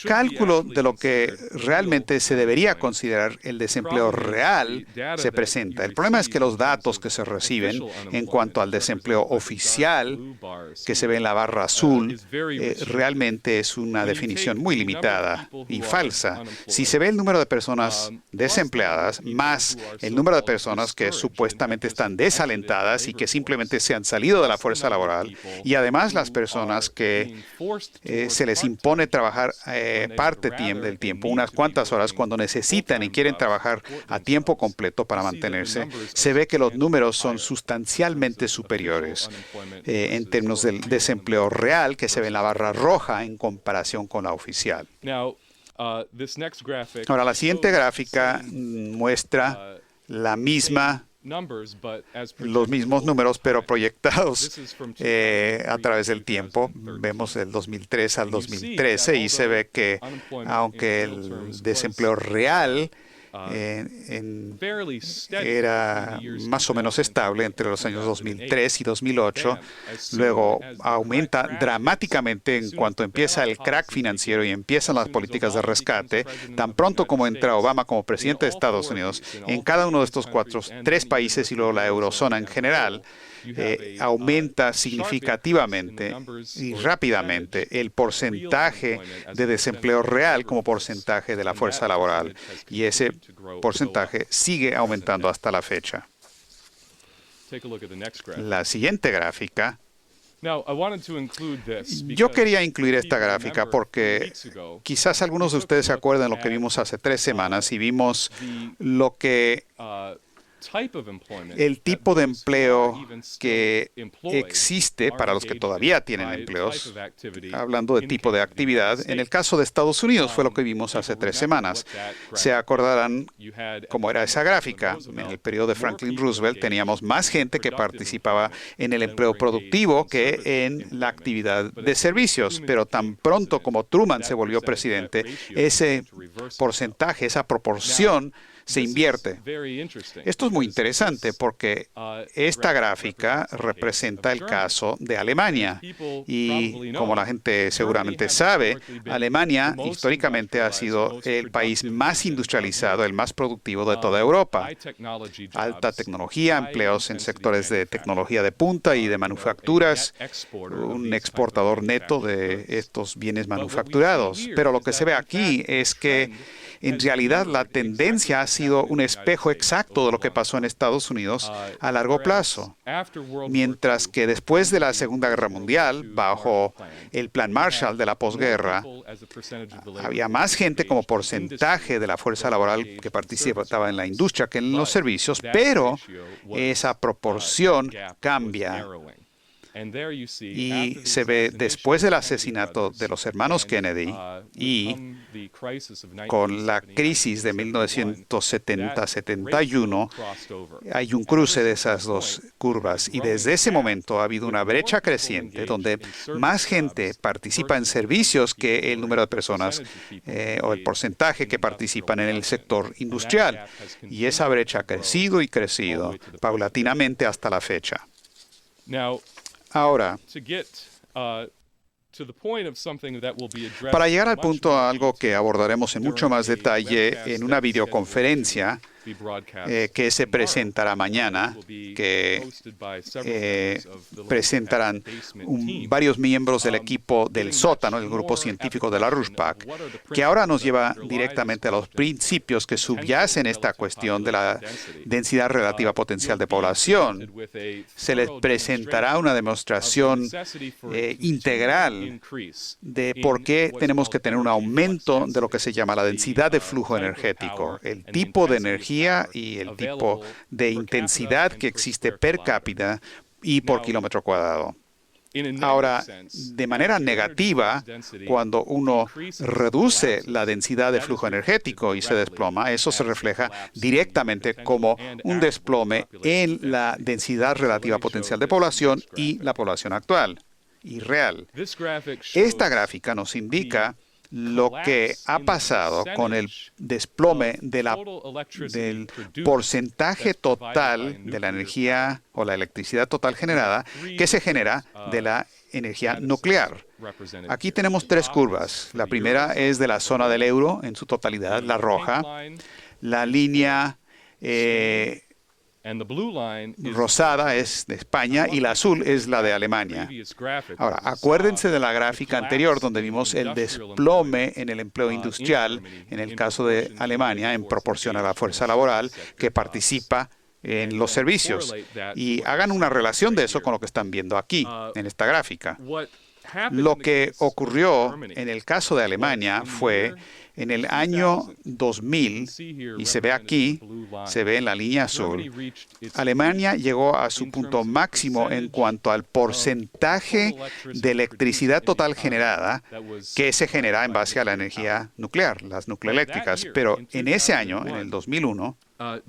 cálculo de lo que realmente se debería considerar el desempleo real se presenta. El problema es que los datos que se reciben en cuanto al desempleo oficial, que se ve en la barra azul, realmente es una definición muy limitada y falsa. Si se ve el número de personas desempleadas más el número de personas que supuestamente están desalentadas y que simplemente se han salido de la fuerza laboral, y además las personas que se les impone trabajar parte del tiempo, unas cuantas horas, cuando necesitan y quieren trabajar a tiempo completo para mantenerse, se ve que los números son sustancialmente superiores en términos del desempleo real que se ve en la barra roja en comparación con la oficial. Ahora, la siguiente gráfica muestra los mismos números, pero proyectados a través del tiempo. Vemos del 2003 al 2013 y se ve que aunque el desempleo real era más o menos estable entre los años 2003 y 2008, luego aumenta dramáticamente en cuanto empieza el crack financiero y empiezan las políticas de rescate. Tan pronto como entra Obama como presidente de Estados Unidos, en cada uno de estos 3 países y luego la eurozona en general, aumenta significativamente y rápidamente el porcentaje de desempleo real como porcentaje de la fuerza laboral. Y ese porcentaje sigue aumentando hasta la fecha. La siguiente gráfica. Yo quería incluir esta gráfica porque quizás algunos de ustedes se acuerdan de lo que vimos hace 3 semanas y vimos lo que el tipo de empleo que existe para los que todavía tienen empleos, hablando de tipo de actividad. En el caso de Estados Unidos fue lo que vimos hace 3 semanas. Se acordarán cómo era esa gráfica. En el periodo de Franklin Roosevelt teníamos más gente que participaba en el empleo productivo que en la actividad de servicios, pero tan pronto como Truman se volvió presidente, ese porcentaje, esa proporción se invierte. Esto es muy interesante porque esta gráfica representa el caso de Alemania. Y como la gente seguramente sabe, Alemania históricamente ha sido el país más industrializado, el más productivo de toda Europa. Alta tecnología, empleos en sectores de tecnología de punta y de manufacturas, un exportador neto de estos bienes manufacturados. Pero lo que se ve aquí es que en realidad la tendencia ha sido un espejo exacto de lo que pasó en Estados Unidos a largo plazo. Mientras que después de la Segunda Guerra Mundial, bajo el Plan Marshall de la posguerra, había más gente como porcentaje de la fuerza laboral que participaba en la industria que en los servicios, pero esa proporción cambia. Y se ve después del asesinato de los hermanos Kennedy y con la crisis de 1970-71, hay un cruce de esas dos curvas. Y desde ese momento ha habido una brecha creciente donde más gente participa en servicios que el número de personas o el porcentaje que participan en el sector industrial. Y esa brecha ha crecido y crecido paulatinamente hasta la fecha. Ahora, para llegar al punto a algo que abordaremos en mucho más detalle en una videoconferencia que se presentará mañana, que presentarán varios miembros del equipo del sótano, el grupo científico de la RUSPAC, que ahora nos lleva directamente a los principios que subyacen esta cuestión de la densidad relativa potencial de población. Se les presentará una demostración integral de por qué tenemos que tener un aumento de lo que se llama la densidad de flujo energético, el tipo de energía y el tipo de intensidad que existe per cápita y por kilómetro cuadrado. Ahora, de manera negativa, cuando uno reduce la densidad de flujo energético y se desploma, eso se refleja directamente como un desplome en la densidad relativa potencial de población y la población actual y real. Esta gráfica nos indica lo que ha pasado con el desplome del porcentaje total de la energía o la electricidad total generada que se genera de la energía nuclear. Aquí tenemos tres curvas. La primera es de la zona del euro en su totalidad, la roja. La línea rosada es de España y la azul es la de Alemania. Ahora, acuérdense de la gráfica anterior donde vimos el desplome en el empleo industrial, en el caso de Alemania, en proporción a la fuerza laboral que participa en los servicios. Y hagan una relación de eso con lo que están viendo aquí, en esta gráfica. Lo que ocurrió en el caso de Alemania fue en el año 2000, y se ve aquí, se ve en la línea azul, Alemania llegó a su punto máximo en cuanto al porcentaje de electricidad total generada que se genera en base a la energía nuclear, las nucleoeléctricas. Pero en ese año, en el 2001,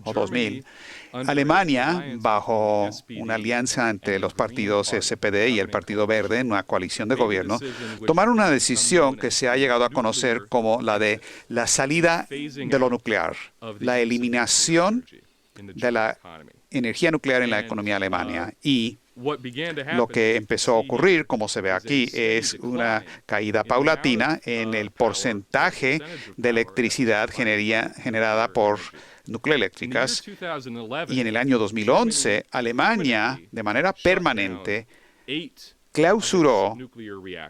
o 2000, Alemania, bajo una alianza entre los partidos SPD y el Partido Verde, en una coalición de gobierno, tomaron una decisión que se ha llegado a conocer como la de la salida de lo nuclear, la eliminación de la energía nuclear en la economía alemana. Y lo que empezó a ocurrir, como se ve aquí, es una caída paulatina en el porcentaje de electricidad generada por nucleoeléctricas, y en el año 2011 Alemania de manera permanente clausuró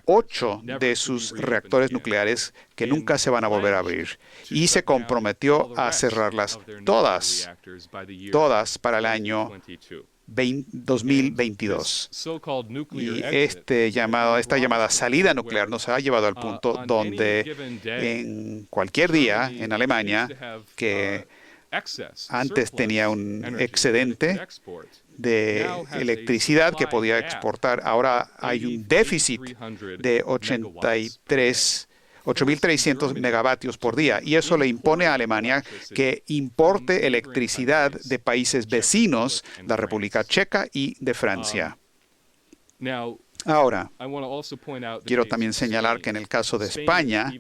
8 de sus reactores nucleares que nunca se van a volver a abrir y se comprometió a cerrarlas todas para el año 2022. Y esta llamada salida nuclear nos ha llevado al punto donde en cualquier día en Alemania, que antes tenía un excedente de electricidad que podía exportar, ahora hay un déficit de 8.300 megavatios por día, y eso le impone a Alemania que importe electricidad de países vecinos, la República Checa y de Francia. Ahora, quiero también señalar que en el caso de España,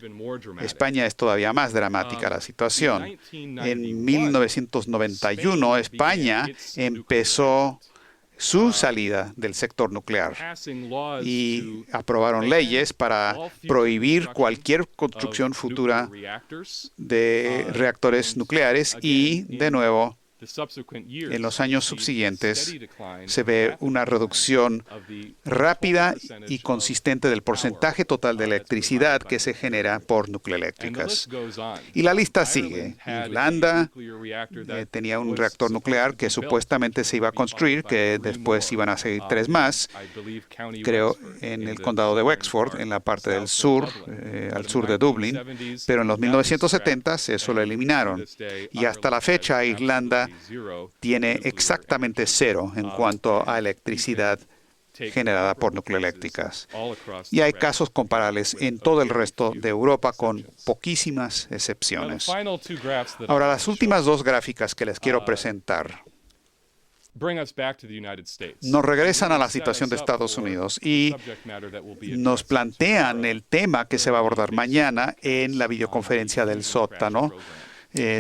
España es todavía más dramática la situación. En 1991, España empezó su salida del sector nuclear y aprobaron leyes para prohibir cualquier construcción futura de reactores nucleares y, de nuevo, en los años subsiguientes se ve una reducción rápida y consistente del porcentaje total de electricidad que se genera por nucleoeléctricas. Y la lista sigue. Irlanda tenía un reactor nuclear que supuestamente se iba a construir, que después iban a seguir 3 más, creo, en el condado de Wexford, en la parte del sur, al sur de Dublín, pero en los 1970s eso lo eliminaron. Y hasta la fecha Irlanda tiene exactamente 0 en cuanto a electricidad generada por nucleoeléctricas. Y hay casos comparables en todo el resto de Europa con poquísimas excepciones. Ahora, las últimas dos gráficas que les quiero presentar nos regresan a la situación de Estados Unidos y nos plantean el tema que se va a abordar mañana en la videoconferencia del sótano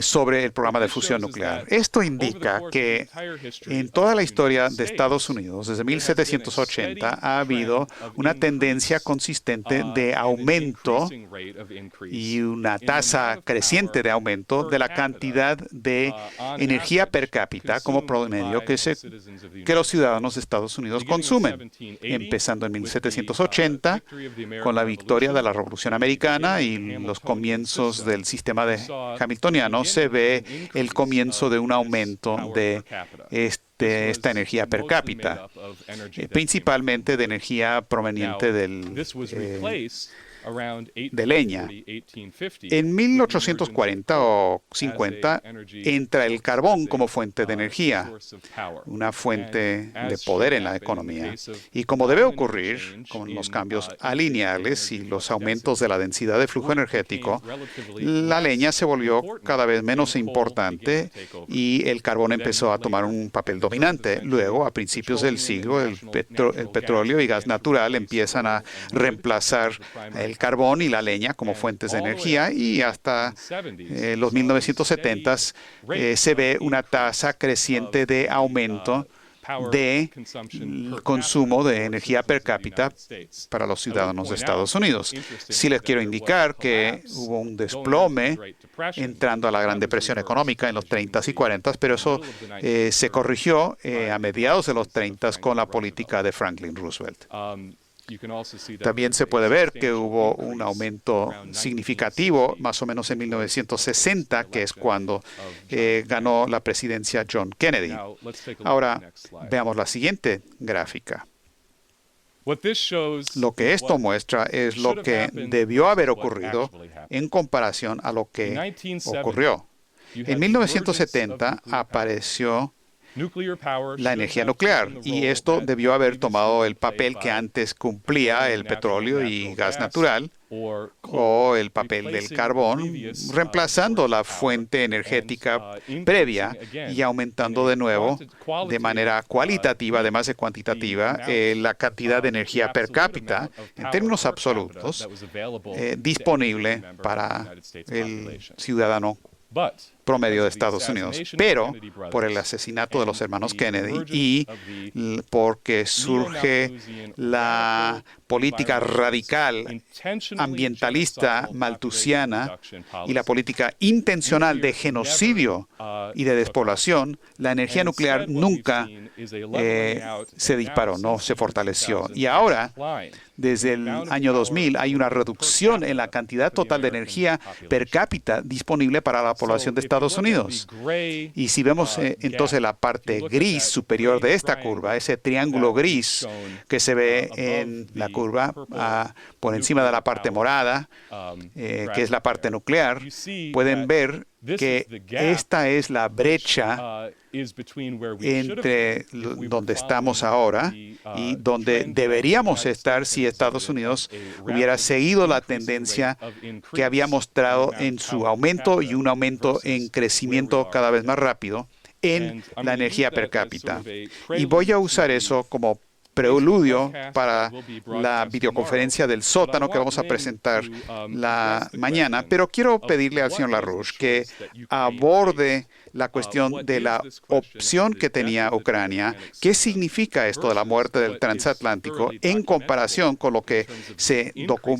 sobre el programa de fusión nuclear. Esto indica que en toda la historia de Estados Unidos, desde 1780, ha habido una tendencia consistente de aumento y una tasa creciente de aumento de la cantidad de energía per cápita como promedio que los ciudadanos de Estados Unidos consumen. Empezando en 1780, con la victoria de la Revolución Americana y los comienzos del sistema de Hamiltoniano, se ve el comienzo de un aumento de esta energía per cápita, principalmente de energía proveniente de leña. En 1840 o 50 entra el carbón como fuente de energía, una fuente de poder en la economía. Y como debe ocurrir con los cambios alineales y los aumentos de la densidad de flujo energético, la leña se volvió cada vez menos importante y el carbón empezó a tomar un papel dominante. Luego, a principios del siglo, el petróleo y gas natural empiezan a reemplazar el carbón y la leña como fuentes de energía y hasta los 1970s se ve una tasa creciente de aumento de consumo de energía per cápita para los ciudadanos de Estados Unidos. Sí les quiero indicar que hubo un desplome entrando a la Gran Depresión económica en los 30s y 40s, pero eso se corrigió a mediados de los 30s con la política de Franklin Roosevelt. También se puede ver que hubo un aumento significativo más o menos en 1960, que es cuando ganó la presidencia John Kennedy. Ahora, veamos la siguiente gráfica. Lo que esto muestra es lo que debió haber ocurrido en comparación a lo que ocurrió. En 1970 apareció la energía nuclear, y esto debió haber tomado el papel que antes cumplía el petróleo y gas natural, o el papel del carbón, reemplazando la fuente energética previa y aumentando de nuevo de manera cualitativa, además de cuantitativa, la cantidad de energía per cápita en términos absolutos disponible para el ciudadano promedio de Estados Unidos. Pero por el asesinato de los hermanos Kennedy y porque surge la política radical ambientalista malthusiana y la política intencional de genocidio y de despoblación, la energía nuclear nunca se disparó, no se fortaleció. Y ahora, desde el año 2000, hay una reducción en la cantidad total de energía per cápita disponible para la población de Estados Unidos. Y si vemos entonces la parte gris superior de esta curva, ese triángulo gris que se ve en la curva por encima de la parte morada, que es la parte nuclear, pueden ver que esta es la brecha entre donde estamos ahora y donde deberíamos estar si Estados Unidos hubiera seguido la tendencia que había mostrado en su aumento y un aumento en crecimiento cada vez más rápido en la energía per cápita. Y voy a usar eso como preludio para la videoconferencia del sótano que vamos a presentar la mañana, pero quiero pedirle al señor LaRouche que aborde la cuestión de la opción que tenía Ucrania. ¿Qué significa esto de la muerte del transatlántico en comparación con lo que se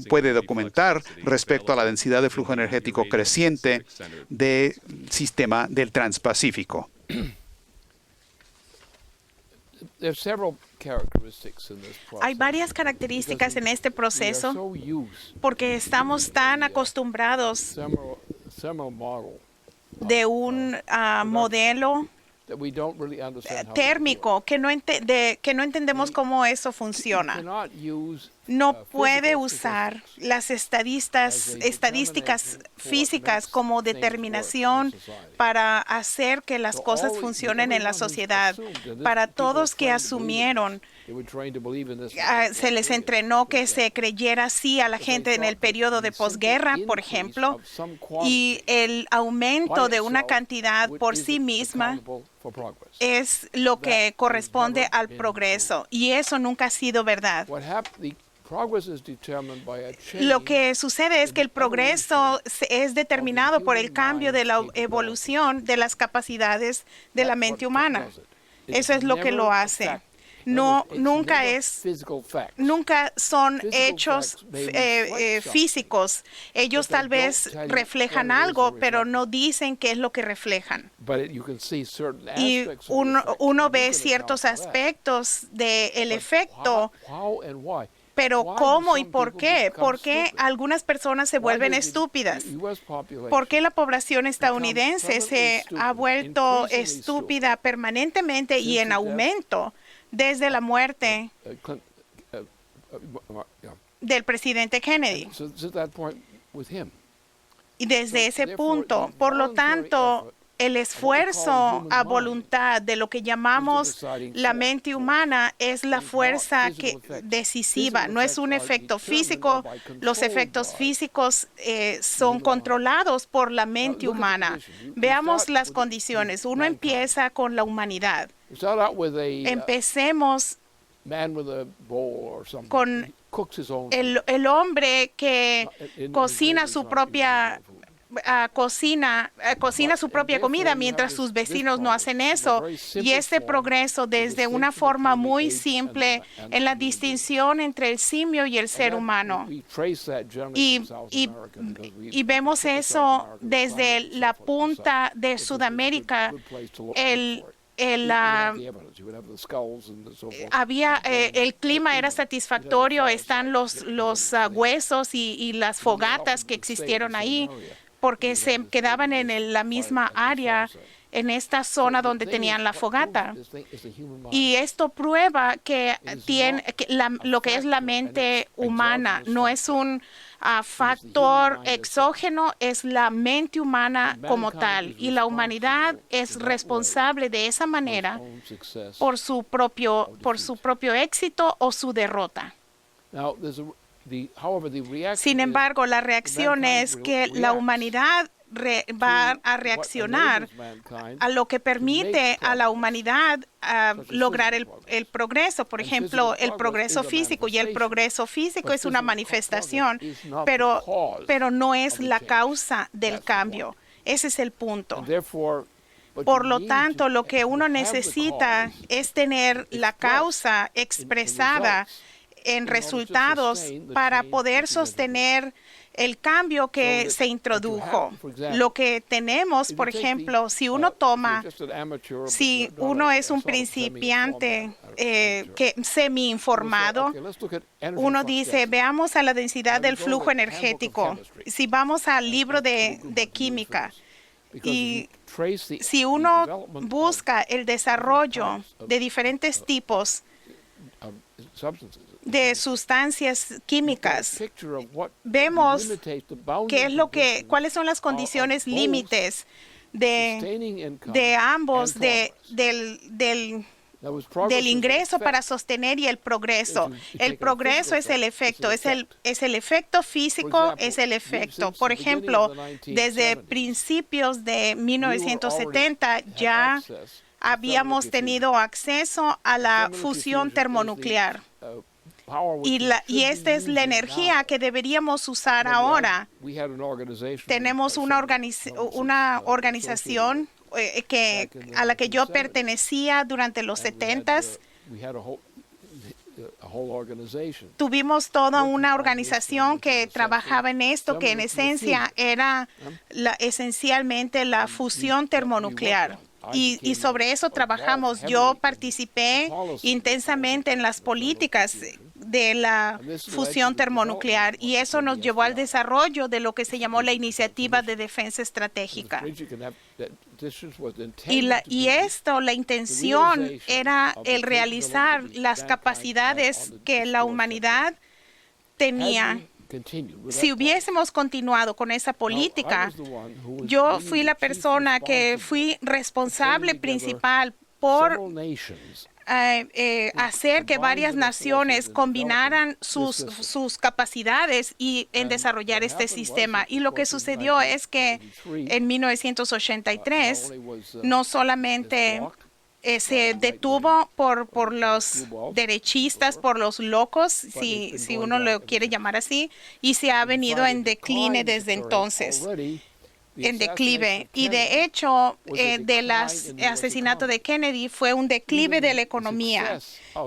puede documentar respecto a la densidad de flujo energético creciente del sistema del Transpacífico? Hay varias características en este proceso porque estamos tan acostumbrados de un modelo térmico que no entendemos cómo eso funciona. No puede usar las estadísticas físicas como determinación para hacer que las cosas funcionen en la sociedad. Para todos que asumieron Se les entrenó que se creyera así a la gente en el periodo de posguerra, por ejemplo, y el aumento de una cantidad por sí misma es lo que corresponde al progreso, y eso nunca ha sido verdad. Lo que sucede es que el progreso es determinado por el cambio de la evolución de las capacidades de la mente humana. Eso es lo que lo hace. Nunca son hechos físicos. Ellos tal vez reflejan algo, pero no dicen qué es lo que reflejan. Y uno ve ciertos aspectos del efecto. Pero ¿cómo y por qué? ¿Por qué algunas personas se vuelven estúpidas? ¿Por qué la población estadounidense se ha vuelto estúpida permanentemente y en aumento desde la muerte del presidente Kennedy? Y desde ese punto, por lo tanto, el esfuerzo a voluntad de lo que llamamos la mente humana es la fuerza decisiva. No es un efecto físico. Los efectos físicos son controlados por la mente humana. Veamos las condiciones. Uno empieza con la humanidad. Empecemos con el hombre que cocina su propia cocina su propia comida mientras sus vecinos no hacen eso. Y este progreso desde una forma muy simple en la distinción entre el simio y el ser humano. Y vemos eso desde la punta de Sudamérica. El clima era satisfactorio, están los huesos y las fogatas que existieron ahí, porque se quedaban en la misma área, en esta zona donde tenían la fogata. Y esto prueba que lo que es la mente humana no es un factor exógeno, es la mente humana como tal. Y la humanidad es responsable de esa manera por su propio éxito o su derrota. Sin embargo, la reacción es que la humanidad va a reaccionar a lo que permite a la humanidad lograr el progreso. Por ejemplo, el progreso físico. Y el progreso físico es una manifestación, pero no es la causa del cambio. Ese es el punto. Por lo tanto, lo que uno necesita es tener la causa expresada en resultados para poder sostener el cambio que se introdujo. Lo que tenemos, por ejemplo, si uno es un principiante semi-informado, uno dice, veamos a la densidad del flujo energético. Si vamos al libro de química, y si uno busca el desarrollo de diferentes tipos de sustancias químicas, vemos cuáles son las condiciones límites de ambos, del ingreso para sostener y el progreso. El progreso es el efecto, es el efecto físico, es el efecto. Por ejemplo, desde principios de 1970 ya habíamos tenido acceso a la fusión termonuclear. Y esta es la energía que deberíamos usar ahora. Tenemos una organización a la que yo pertenecía durante los 70s. Tuvimos toda una organización que trabajaba en esto, que en esencia era esencialmente la fusión termonuclear. Y sobre eso trabajamos. Yo participé intensamente en las políticas de la fusión termonuclear, y eso nos llevó al desarrollo de lo que se llamó la Iniciativa de Defensa Estratégica. La intención era el realizar las capacidades que la humanidad tenía. Si hubiésemos continuado con esa política, yo fui la persona que fui responsable principal por hacer que varias naciones combinaran sus capacidades en desarrollar este sistema. Y lo que sucedió es que en 1983 no solamente se detuvo por los derechistas, por los locos, si uno lo quiere llamar así, y se ha venido en decline desde entonces. En declive. Y de hecho, del asesinato de Kennedy fue un declive de la economía.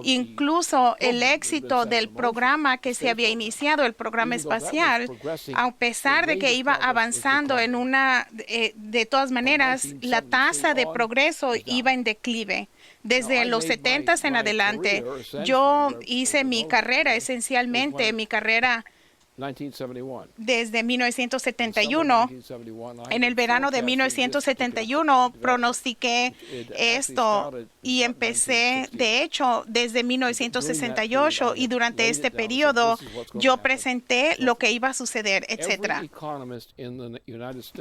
Incluso el éxito del programa que se había iniciado, el programa espacial, a pesar de que iba avanzando de todas maneras, la tasa de progreso iba en declive. Desde los 70 en adelante, yo hice mi carrera, esencialmente mi carrera desde 1971. En el verano de 1971 pronostiqué esto y empecé, de hecho, desde 1968, y durante este periodo yo presenté lo que iba a suceder, etcétera.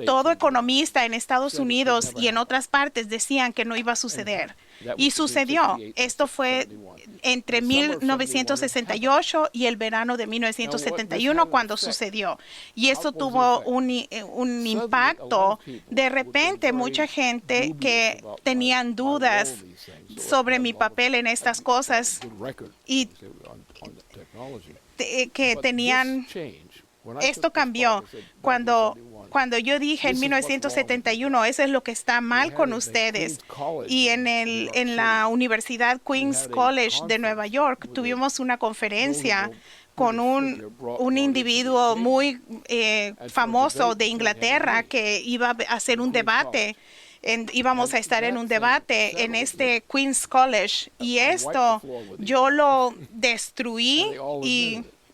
Todo economista en Estados Unidos y en otras partes decían que no iba a suceder. Y sucedió. Esto fue entre 1968 y el verano de 1971 cuando sucedió. Y esto tuvo un impacto. De repente, mucha gente que tenían dudas sobre mi papel en estas cosas y que tenían... Esto cambió cuando yo dije en 1971, eso es lo que está mal con ustedes. Y en la Universidad Queens College de Nueva York tuvimos una conferencia con un individuo muy famoso de Inglaterra que iba a hacer un debate. Íbamos a estar en un debate en este Queens College. Y esto yo lo destruí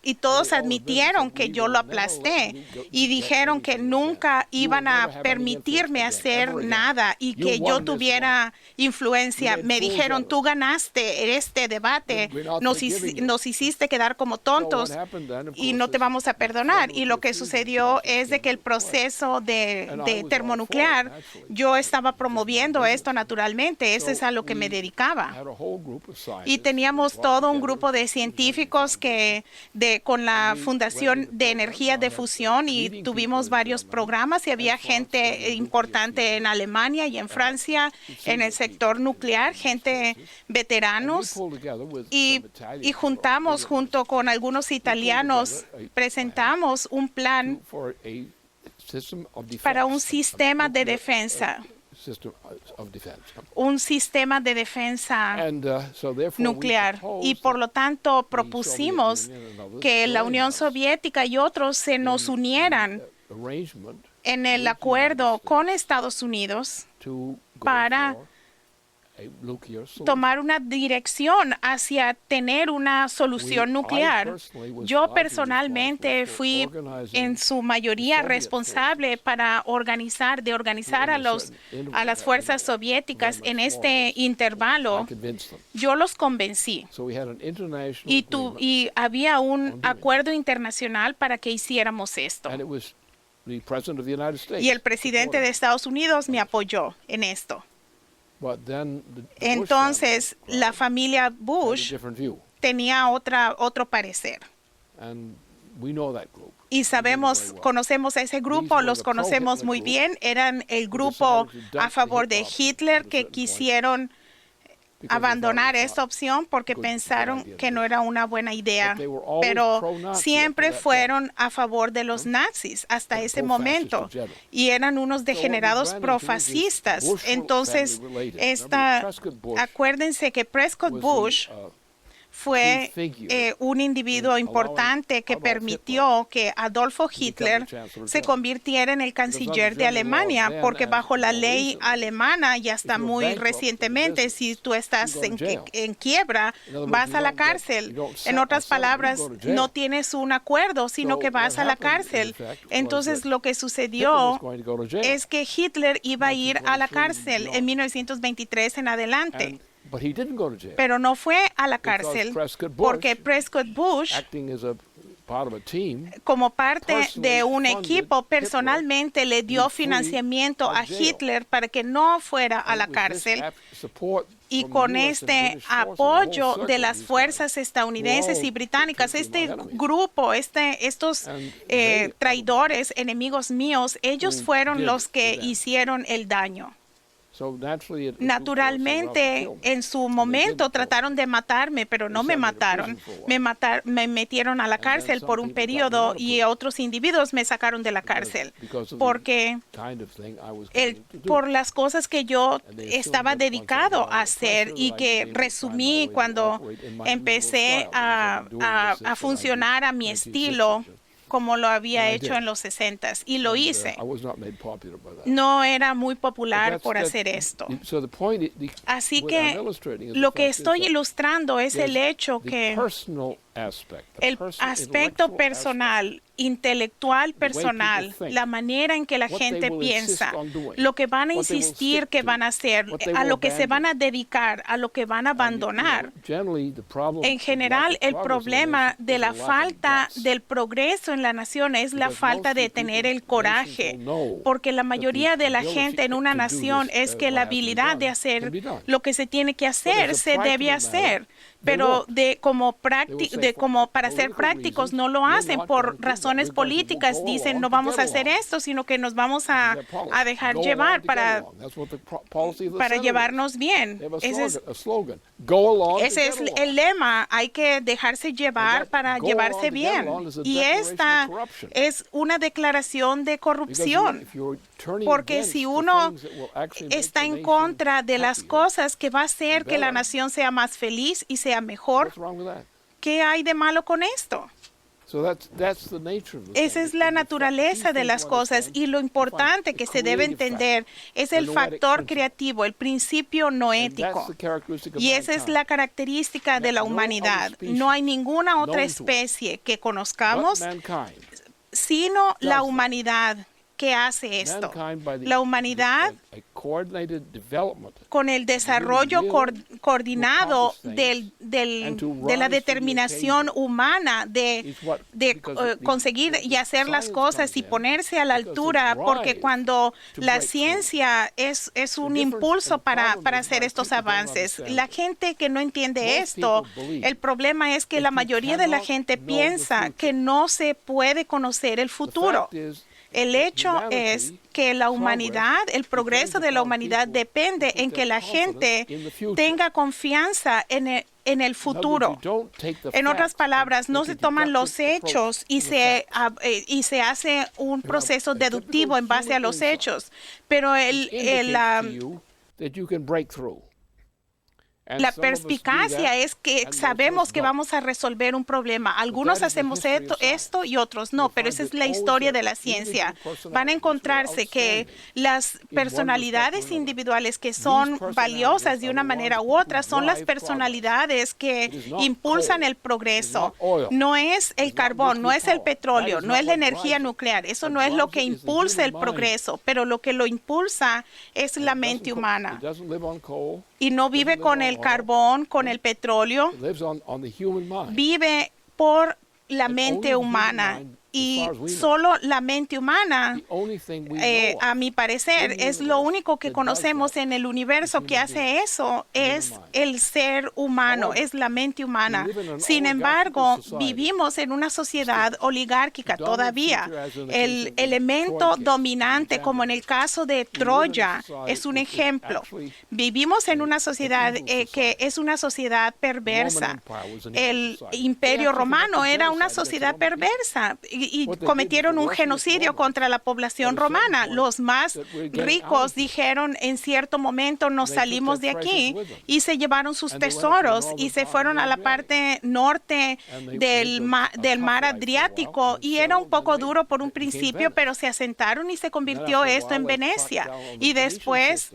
y todos admitieron que yo lo aplasté y dijeron que nunca iban a permitirme hacer nada y que yo tuviera influencia. Me dijeron, tú ganaste este debate, nos hiciste quedar como tontos y no te vamos a perdonar. Y lo que sucedió es de que el proceso de termonuclear, yo estaba promoviendo esto naturalmente, eso es a lo que me dedicaba. Y teníamos todo un grupo de científicos con la Fundación de Energía de Fusión, y tuvimos varios programas y había gente importante en Alemania y en Francia en el sector nuclear, gente veteranos, y juntamos junto con algunos italianos, presentamos un plan para un sistema de defensa. Un sistema de defensa nuclear. Y por lo tanto propusimos que la Unión Soviética y otros se nos unieran en el acuerdo con Estados Unidos para tomar una dirección hacia tener una solución nuclear. Yo personalmente fui en su mayoría responsable para organizar a las fuerzas soviéticas en este intervalo. Yo los convencí. Y había un acuerdo internacional para que hiciéramos esto. Y el presidente de Estados Unidos me apoyó en esto. Entonces, la familia Bush tenía otro parecer. Y conocemos a ese grupo, los conocemos muy bien. Eran el grupo a favor de Hitler que quisieron abandonar esta opción porque pensaron que no era una buena idea, pero siempre fueron a favor de los nazis hasta ese momento y eran unos degenerados profascistas. Entonces, acuérdense que Prescott Bush fue un individuo importante que permitió que Adolfo Hitler se convirtiera en el canciller de Alemania, porque bajo la ley alemana y hasta muy recientemente, si tú estás en quiebra, vas a la cárcel. En otras palabras, no tienes un acuerdo, sino que vas a la cárcel. Entonces, lo que sucedió es que Hitler iba a ir a la cárcel en 1923 en adelante. Pero no fue a la cárcel porque Prescott Bush, como parte de un equipo, personalmente le dio financiamiento a Hitler para que no fuera a la cárcel. Y con este apoyo de las fuerzas estadounidenses y británicas, este grupo, estos traidores, enemigos míos, ellos fueron los que hicieron el daño. Naturalmente, en su momento trataron de matarme, pero no me mataron. Me metieron a la cárcel por un periodo y otros individuos me sacaron de la cárcel porque por las cosas que yo estaba dedicado a hacer y que resumí cuando empecé a funcionar a mi estilo, como lo había hecho en los 60s, y lo hice. No era muy popular por hacer esto. Así que lo que estoy ilustrando es el hecho que el aspecto personal, intelectual personal, la manera en que la gente piensa, lo que van a insistir que van a hacer, a lo que se van a dedicar, a lo que van a abandonar. En general, el problema de la falta del progreso en la nación es la falta de tener el coraje, porque la mayoría de la gente en una nación es que la habilidad de hacer lo que se tiene que hacer se debe hacer. Pero como para ser prácticos no lo hacen por razones políticas. Dicen no vamos a hacer esto, sino que nos vamos a dejar llevar para llevarnos bien. Ese es el lema. Hay que dejarse llevar para llevarse bien. Y esta es una declaración de corrupción. Porque si uno está en contra de las cosas que va a hacer que la nación sea más feliz y sea mejor, ¿qué hay de malo con esto? Esa es la naturaleza de las cosas y lo importante que se debe entender es el factor creativo, el principio no ético. Y esa es la característica de la humanidad. No hay ninguna otra especie que conozcamos sino la humanidad que hace esto. La humanidad, con el desarrollo coordinado de la determinación humana de conseguir y hacer las cosas y ponerse a la altura, porque cuando la ciencia es un impulso para hacer estos avances. La gente que no entiende esto, el problema es que la mayoría de la gente piensa que no se puede conocer el futuro. El hecho es que la humanidad, el progreso de la humanidad depende en que la gente tenga confianza en el futuro. En otras palabras, no se toman los hechos y se hace un proceso deductivo en base a los hechos, pero la perspicacia es que sabemos que vamos a resolver un problema. Algunos hacemos esto y otros no, pero esa es la historia de la ciencia. Van a encontrarse que las personalidades individuales que son valiosas de una manera u otra son las personalidades que impulsan el progreso. No es el carbón, no es el petróleo, no es la energía nuclear. Eso no es lo que impulsa el progreso, pero lo que lo impulsa es la mente humana. Y no vive con el carbón, con el petróleo, vive por la mente humana. Y solo la mente humana, a mi parecer, es lo único que conocemos en el universo que hace eso, es el ser humano, es la mente humana. Sin embargo, vivimos en una sociedad oligárquica todavía. El elemento dominante, como en el caso de Troya, es un ejemplo. Vivimos en una sociedad que es una sociedad perversa. El Imperio Romano era una sociedad perversa. Y cometieron un genocidio contra la población romana. Los más ricos dijeron en cierto momento nos salimos de aquí y se llevaron sus tesoros y se fueron a la parte norte del mar Adriático y era un poco duro por un principio, pero se asentaron y se convirtió esto en Venecia. Y después,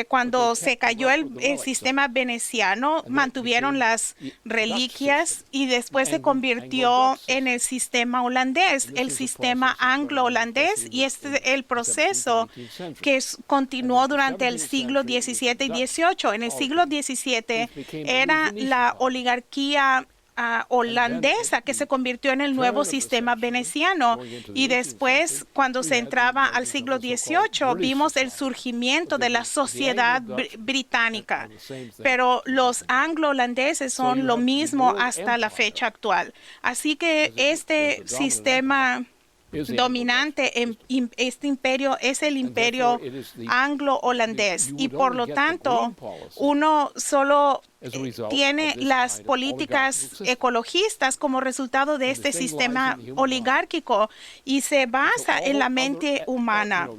cuando se cayó el sistema veneciano, mantuvieron las reliquias y después se convirtió en el sistema holandés, el sistema anglo-holandés, y este es el proceso que continuó durante el siglo XVII y XVIII. En el siglo XVII era la oligarquía holandesa que se convirtió en el nuevo sistema veneciano, y después, cuando se entraba al siglo XVIII, vimos el surgimiento de la sociedad británica, pero los anglo-holandeses son lo mismo hasta la fecha actual. Así que este sistema dominante en este imperio es el imperio anglo-holandés, y por lo tanto uno solo tiene las políticas ecologistas como resultado de este sistema oligárquico, y se basa en la mente humana.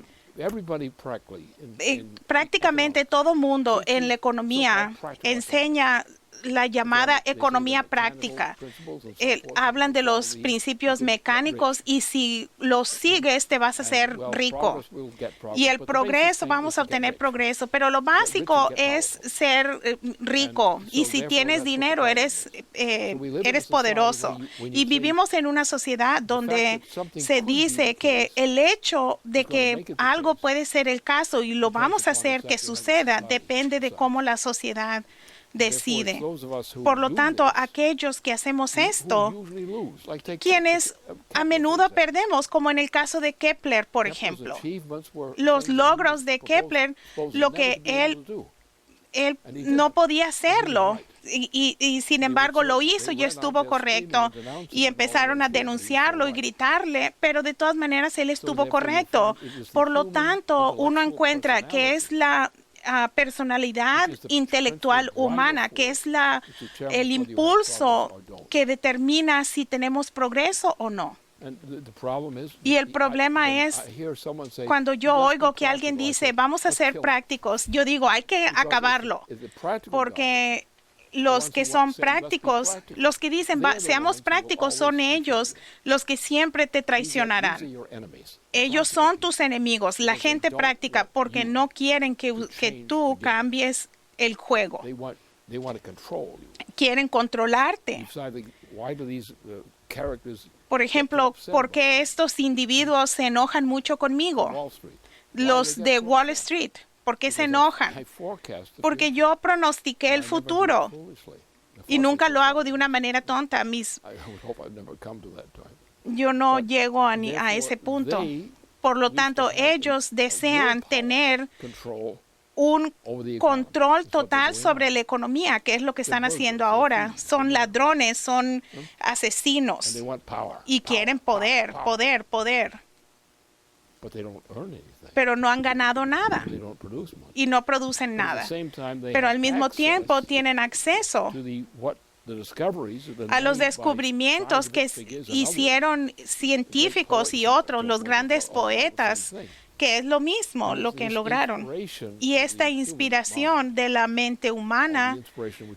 Prácticamente todo mundo en la economía enseña la llamada economía práctica. Hablan de los principios mecánicos, y si los sigues te vas a hacer rico. Y el progreso, vamos a obtener progreso, pero lo básico es ser rico, y si tienes dinero eres poderoso. Y vivimos en una sociedad donde se dice que el hecho de que algo puede ser el caso y lo vamos a hacer que suceda depende de cómo la sociedad decide. Por lo tanto, aquellos que hacemos esto, quienes a menudo perdemos, como en el caso de Kepler, por ejemplo. Los logros de Kepler, lo que él no podía hacerlo, y sin embargo lo hizo y estuvo correcto, y empezaron a denunciarlo y gritarle, pero de todas maneras él estuvo correcto. Por lo tanto, uno encuentra que es la personalidad intelectual humana, que es el impulso que determina si tenemos progreso o no. Y el problema es cuando yo oigo que alguien dice, vamos a ser prácticos, yo digo, hay que acabarlo, porque los que son prácticos, los que dicen, seamos prácticos, son ellos los que siempre te traicionarán. Ellos son tus enemigos, la gente práctica, porque no quieren que tú cambies el juego. Quieren controlarte. Por ejemplo, ¿por qué estos individuos se enojan mucho conmigo? Los de Wall Street. ¿Por qué se enojan? Porque yo pronostiqué el futuro y nunca lo hago de una manera tonta. Yo no llego a ese punto. Por lo tanto, ellos desean tener un control total sobre la economía, que es lo que están haciendo ahora. Son ladrones, son asesinos y quieren poder. Pero no han ganado nada y no producen nada. Pero al mismo tiempo tienen acceso a los descubrimientos que hicieron científicos y otros, los grandes poetas, que es lo mismo lo que lograron. Y esta inspiración de la mente humana,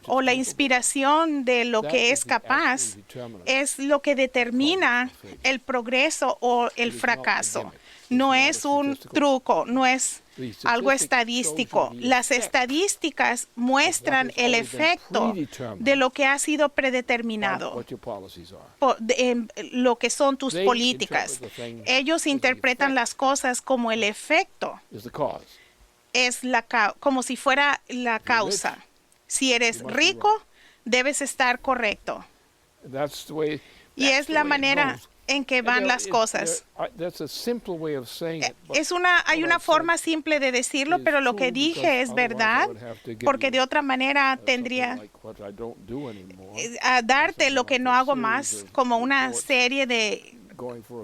o la inspiración de lo que es capaz, es lo que determina el progreso o el fracaso. No es un truco, no es algo estadístico. Las estadísticas muestran el efecto de lo que ha sido predeterminado, lo que son tus políticas. Ellos interpretan las cosas como el efecto, es como si fuera la causa. Si eres rico, debes estar correcto. Y es la manera en que van las cosas. Hay una forma simple de decirlo, pero lo que dije es verdad, porque de otra manera tendría a darte lo que no hago más, como una serie de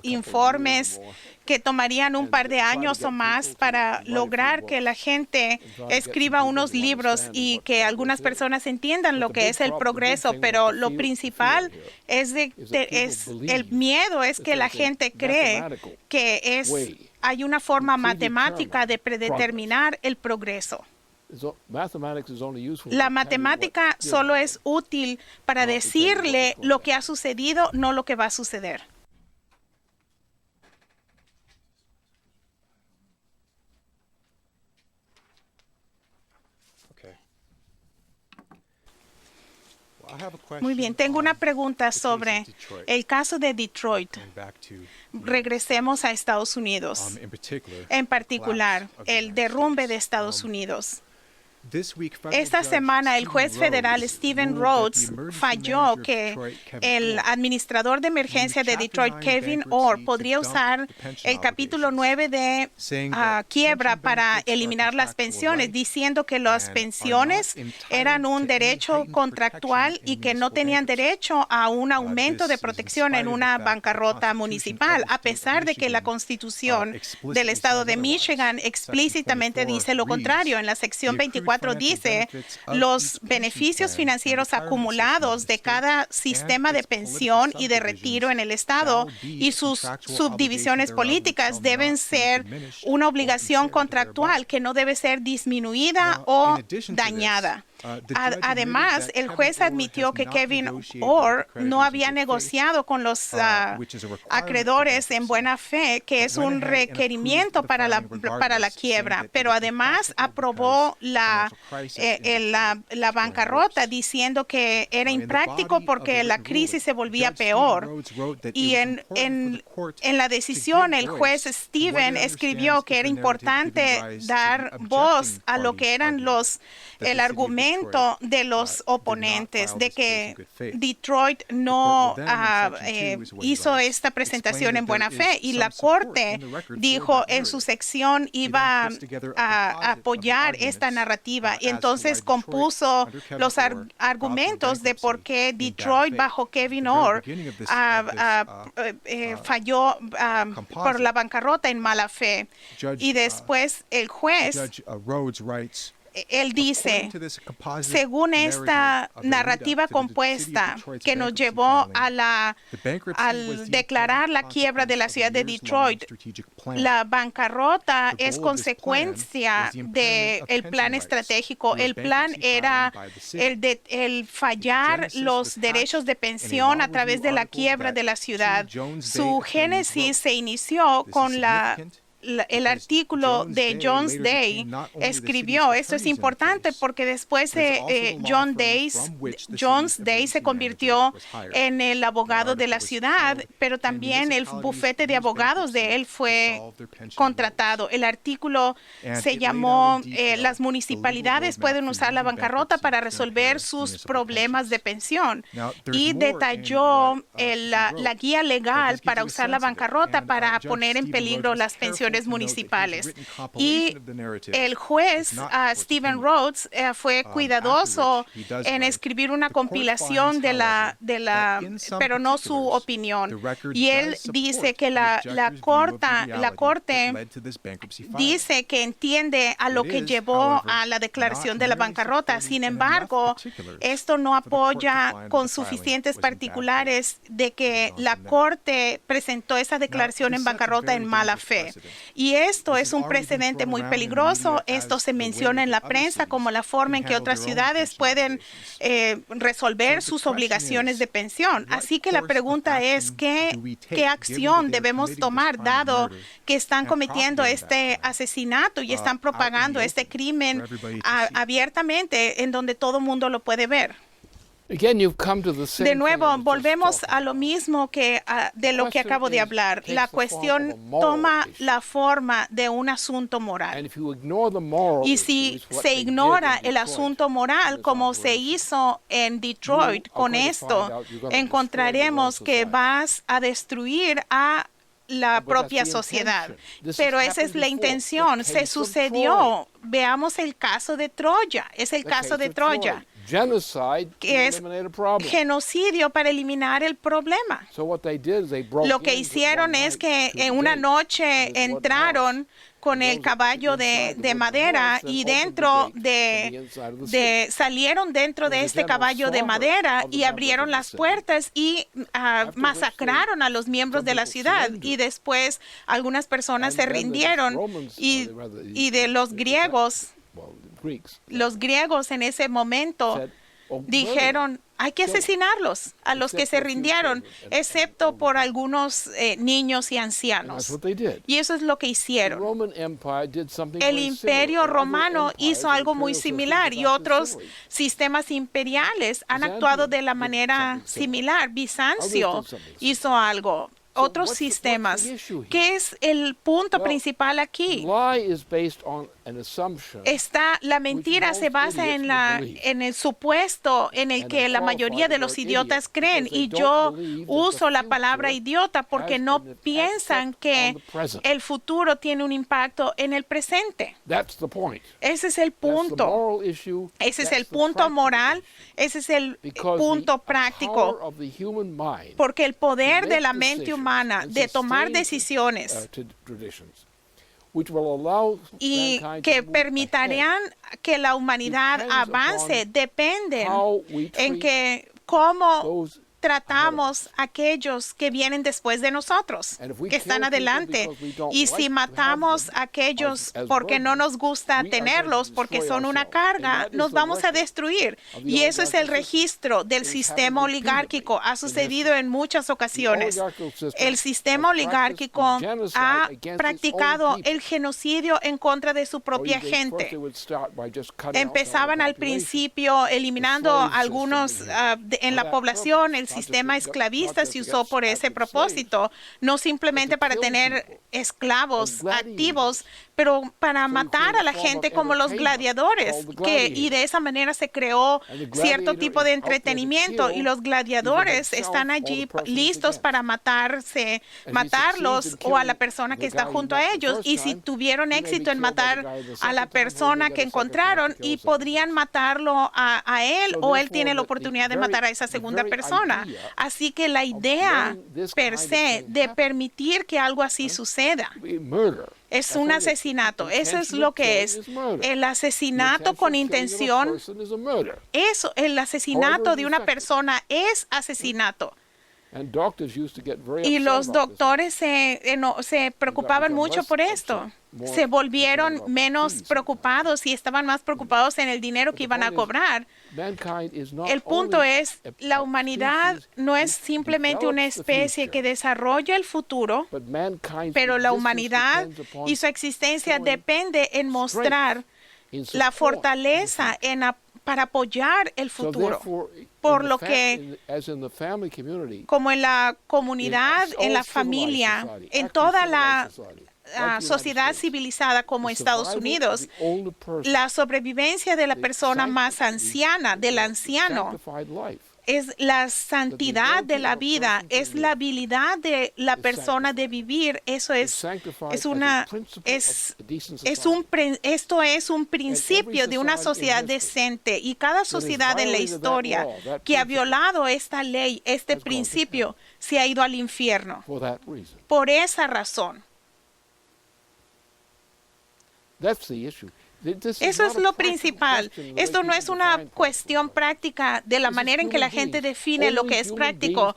informes que tomarían un par de años o más para lograr que la gente escriba unos libros y que algunas personas entiendan lo que es el progreso, pero lo principal es el miedo, es que la gente cree que hay una forma matemática de predeterminar el progreso. La matemática solo es útil para decirle lo que ha sucedido, no lo que va a suceder. Muy bien, tengo una pregunta sobre el caso de Detroit. Regresemos a Estados Unidos, en particular, el derrumbe de Estados Unidos. Esta semana el juez federal Stephen Rhodes falló que el administrador de emergencia de Detroit, Kevin Orr, podría usar el capítulo 9 de quiebra para eliminar las pensiones, diciendo que las pensiones eran un derecho contractual y que no tenían derecho a un aumento de protección en una bancarrota municipal, a pesar de que la Constitución del Estado de Michigan explícitamente dice lo contrario. En la sección 24 dice los beneficios financieros acumulados de cada sistema de pensión y de retiro en el Estado y sus subdivisiones políticas deben ser una obligación contractual que no debe ser disminuida o dañada. Además, el juez admitió que Kevin Orr no había negociado con los acreedores en buena fe, que es un requerimiento para la quiebra, pero además aprobó la bancarrota diciendo que era impráctico porque la crisis se volvía peor. Y en la decisión, el juez Stephen escribió que era importante dar voz a lo que eran el argumento de los oponentes de que Detroit no hizo esta presentación en buena fe, y la Corte dijo en su sección iba a apoyar esta narrativa, y entonces compuso los argumentos de por qué Detroit bajo Kevin Orr falló por la bancarrota en mala fe. Y después el juez él dice, según esta narrativa compuesta que nos llevó al declarar la quiebra de la ciudad de Detroit, la bancarrota es consecuencia del plan estratégico. El plan era el fallar los derechos de pensión a través de la quiebra de la ciudad. Su génesis se inició con el artículo de Jones Day escribió. Esto es importante porque después Jones Day se convirtió en el abogado de la ciudad, pero también el bufete de abogados de él fue contratado. El artículo se llamó las municipalidades pueden usar la bancarrota para resolver sus problemas de pensión, y detalló la guía legal para usar la bancarrota para poner en peligro las pensiones municipales. Y el juez Stephen Rhodes fue cuidadoso en escribir una compilación pero no su opinión. Y él dice que la Corte dice que entiende a lo que llevó a la declaración de la bancarrota. Sin embargo, esto no apoya con suficientes particulares de que la Corte presentó esa declaración en bancarrota en mala fe. Y esto es un precedente muy peligroso. Esto se menciona en la prensa como la forma en que otras ciudades pueden resolver sus obligaciones de pensión. Así que la pregunta es, ¿qué acción debemos tomar dado que están cometiendo este asesinato y están propagando este crimen abiertamente en donde todo mundo lo puede ver? De nuevo, volvemos a lo mismo de lo que acabo de hablar. La cuestión toma la forma de un asunto moral. Y si se ignora el asunto moral, como se hizo en Detroit con esto, encontraremos que vas a destruir a la propia sociedad. Pero esa es la intención. Se sucedió. Veamos el caso de Troya. Es el caso de Troya, que es genocidio para eliminar el problema. Lo que hicieron es que en una noche entraron con el caballo de madera y salieron dentro de este caballo de madera y abrieron las puertas y masacraron a los miembros de la ciudad. Y después algunas personas se rindieron y de los griegos en ese momento dijeron, hay que asesinarlos, a los que se rindieron, excepto por algunos niños y ancianos. Y eso es lo que hicieron. El Imperio Romano hizo algo muy similar y otros sistemas imperiales han actuado de la manera similar. Bizancio hizo algo. otros sistemas. ¿Qué es el punto principal aquí? La mentira se basa en el supuesto en el que la mayoría de los idiotas creen, y yo uso la palabra idiota porque no piensan que el futuro tiene un impacto en el presente. Ese es el punto. Ese es el punto moral. Ese es el punto práctico. Porque el poder de la mente humana de tomar decisiones y que permitirán que la humanidad avance dependen en que cómo tratamos a aquellos que vienen después de nosotros, que están adelante. Y si matamos a aquellos porque no nos gusta tenerlos, porque son una carga, nos vamos a destruir. Y eso es el registro del sistema oligárquico. Ha sucedido en muchas ocasiones. El sistema oligárquico ha practicado el genocidio en contra de su propia gente. Empezaban al principio eliminando algunos en la población. El sistema esclavista se usó por ese propósito, no simplemente para tener esclavos activos, pero para matar a la gente como los gladiadores, y de esa manera se creó cierto tipo de entretenimiento, y los gladiadores están allí listos para matarlos o a la persona que está junto a ellos, y si tuvieron éxito en matar a la persona que encontraron, y podrían matarlo a él, o él tiene la oportunidad de matar a esa segunda persona. Así que la idea per se de permitir que algo así suceda es un asesinato. Eso es lo que es. El asesinato con intención, el asesinato de una persona es asesinato. Y los doctores se preocupaban mucho por esto. Se volvieron menos preocupados y estaban más preocupados en el dinero que iban a cobrar. El punto es, la humanidad no es simplemente una especie que desarrolla el futuro, pero la humanidad y su existencia depende en mostrar la fortaleza para apoyar el futuro. Por lo que, como en la comunidad, en la familia, en toda la sociedad civilizada como Estados Unidos, la sobrevivencia de la persona más anciana, del anciano, es la santidad de la vida, es la habilidad de la persona de vivir. Eso esto es un principio de una sociedad decente, y cada sociedad en la historia que ha violado esta ley, este principio, se ha ido al infierno. Por esa razón. Eso es lo principal. Esto no es una cuestión práctica de la manera en que la gente define lo que es práctico.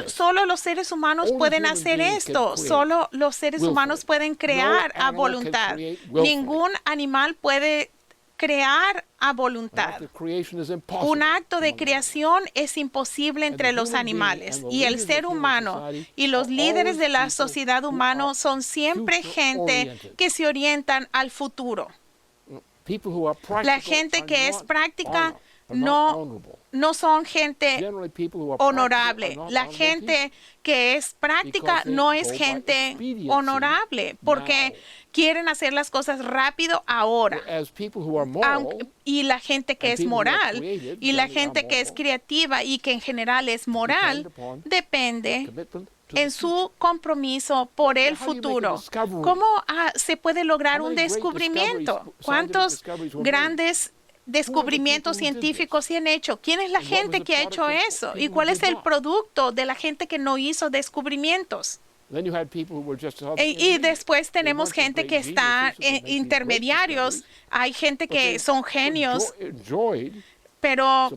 Solo los seres humanos pueden hacer esto. Solo los seres humanos pueden crear a voluntad. Ningún animal puede crear a voluntad. Un acto de creación es imposible entre los animales, y el ser humano y los líderes de la sociedad humana son siempre gente que se orientan al futuro. La gente que es práctica no son gente honorable. La gente que es práctica no es gente honorable, porque quieren hacer las cosas rápido ahora. Y la gente que es moral, y la gente que es creativa y que en general es moral, depende en su compromiso por el futuro. ¿Cómo se puede lograr un descubrimiento? ¿Cuántos grandes descubrimientos científicos se han hecho? ¿Quién es la gente que ha hecho eso? ¿Y cuál es el producto de la gente que no hizo descubrimientos? Y después tenemos gente que está intermediarios. Hay gente que son genios, pero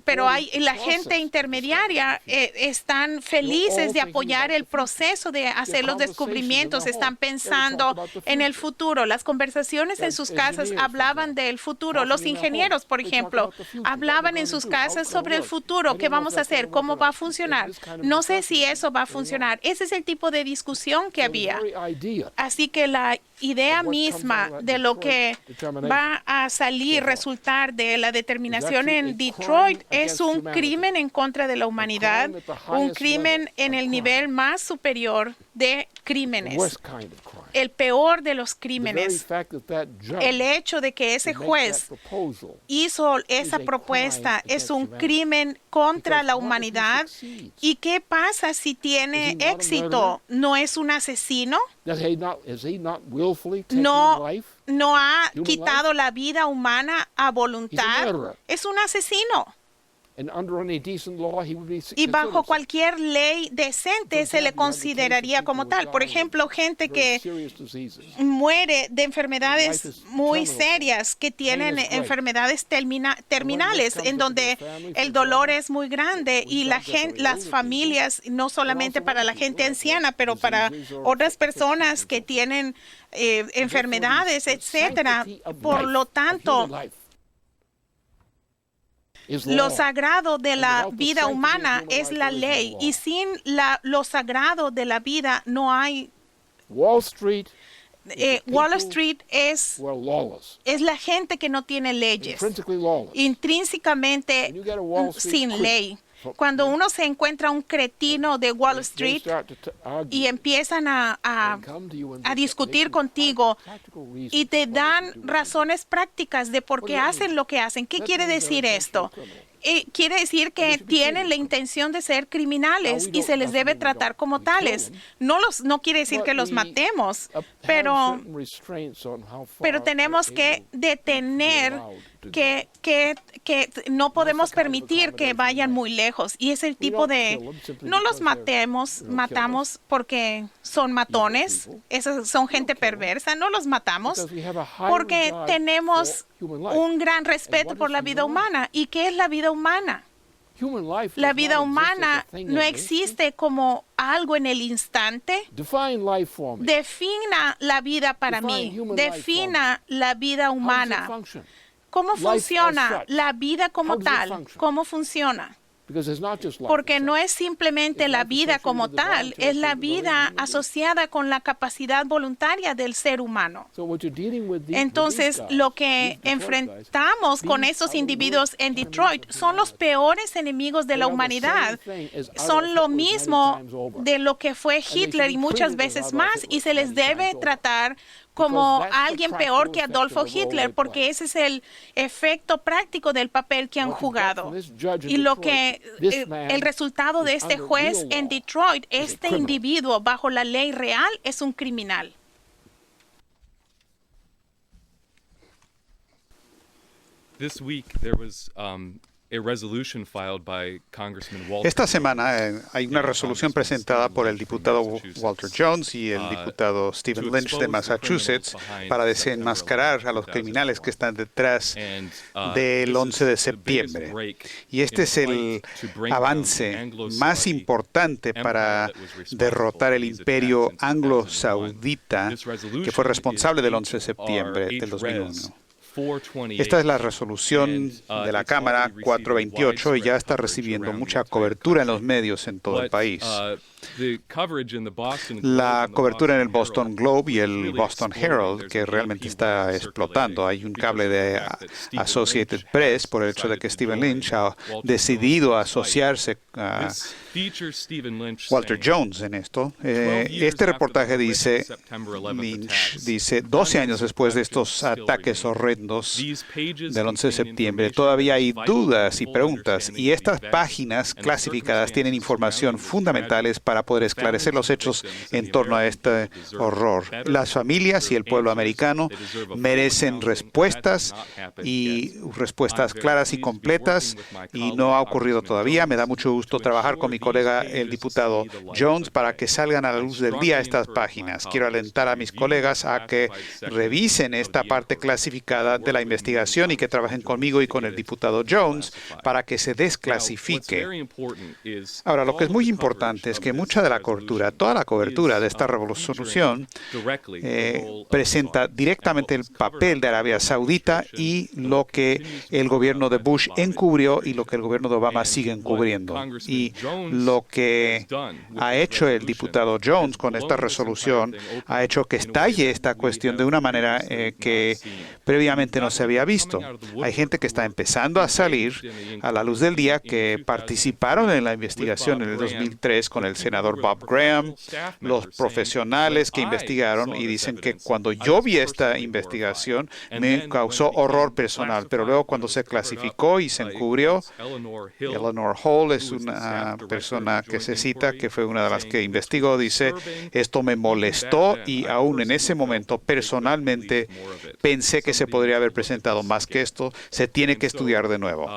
la gente intermediaria están felices de apoyar el proceso de hacer los descubrimientos. Están pensando en el futuro. Las conversaciones en sus casas hablaban del futuro. Los ingenieros, por ejemplo, hablaban en sus casas sobre el futuro. ¿Qué vamos a hacer? ¿Cómo va a funcionar? No sé si eso va a funcionar. Ese es el tipo de discusión que había. Así que la idea misma de lo que va a resultar de la determinación en Detroit es un crimen en contra de la humanidad, un crimen en el nivel más superior de crímenes, el peor de los crímenes. El hecho de que ese juez hizo esa propuesta es un crimen contra la humanidad. ¿Y qué pasa si tiene éxito? ¿No es un asesino? ¿No ha quitado la vida humana a voluntad? Es un asesino. Y bajo cualquier ley decente se le consideraría como tal. Por ejemplo, gente que muere de enfermedades muy serias, que tienen enfermedades terminales, en donde el dolor es muy grande y las familias, no solamente para la gente anciana, pero para otras personas que tienen enfermedades, etcétera. Por lo tanto, lo sagrado de la vida humana es la ley, y sin lo sagrado de la vida no hay. Wall Street es la gente que no tiene leyes, intrínsecamente sin ley. Cuando uno se encuentra un cretino de Wall Street y empiezan a discutir contigo y te dan razones prácticas de por qué hacen lo que hacen. ¿Qué quiere decir esto? Quiere decir que tienen la intención de ser criminales y se les debe tratar como tales. No quiere decir que los matemos, pero tenemos que detener que no podemos permitir que vayan muy lejos. Y es el tipo de... No los matamos porque son matones, son gente perversa. No los matamos porque tenemos un gran respeto por la vida humana. ¿Y qué es la vida humana? La vida humana no existe como algo en el instante. Defina la vida para mí. Defina la vida humana. ¿Cómo funciona la vida como tal? ¿Cómo funciona? Porque no es simplemente la vida como tal, es la vida asociada con la capacidad voluntaria del ser humano. Entonces, lo que enfrentamos con esos individuos en Detroit son los peores enemigos de la humanidad. Son lo mismo de lo que fue Hitler y muchas veces más, y se les debe tratar como alguien peor que Adolfo Hitler, porque ese es el efecto práctico del papel que han jugado. Y el resultado de este juez en Detroit, este individuo bajo la ley real es un criminal. This week there was Esta semana hay una resolución presentada por el diputado Walter Jones y el diputado Stephen Lynch de Massachusetts para desenmascarar a los criminales que están detrás del 11 de septiembre. Y este es el avance más importante para derrotar el imperio anglo-saudita que fue responsable del 11 de septiembre del 2001. Esta es la resolución de la Cámara 428 y ya está recibiendo mucha cobertura en los medios en todo el país. La cobertura en el Boston Globe y el Boston Herald, que realmente está explotando. Hay un cable de Associated Press por el hecho de que Stephen Lynch ha decidido asociarse a Walter Jones en esto. Este reportaje dice, Lynch dice, 12 años después de estos ataques horrendos del 11 de septiembre, todavía hay dudas y preguntas, y estas páginas clasificadas tienen información fundamentales para poder esclarecer los hechos en torno a este horror. Las familias y el pueblo americano merecen respuestas, y respuestas claras y completas, y no ha ocurrido todavía. Me da mucho gusto trabajar con mi colega, el diputado Jones, para que salgan a la luz del día estas páginas. Quiero alentar a mis colegas a que revisen esta parte clasificada de la investigación y que trabajen conmigo y con el diputado Jones para que se desclasifique. Ahora, lo que es muy importante es que mucha de la cobertura, toda la cobertura de esta resolución presenta directamente el papel de Arabia Saudita y lo que el gobierno de Bush encubrió y lo que el gobierno de Obama sigue encubriendo. Y lo que ha hecho el diputado Jones con esta resolución ha hecho que estalle esta cuestión de una manera que previamente no se había visto. Hay gente que está empezando a salir a la luz del día que participaron en la investigación en el 2003 con el senador Bob Graham, los profesionales que investigaron y dicen que cuando yo vi esta investigación me causó horror personal, pero luego cuando se clasificó y se encubrió, Eleanor Hall es una persona que se cita, que fue una de las que investigó, dice, esto me molestó y aún en ese momento personalmente pensé que se podría haber presentado más que esto, se tiene que estudiar de nuevo.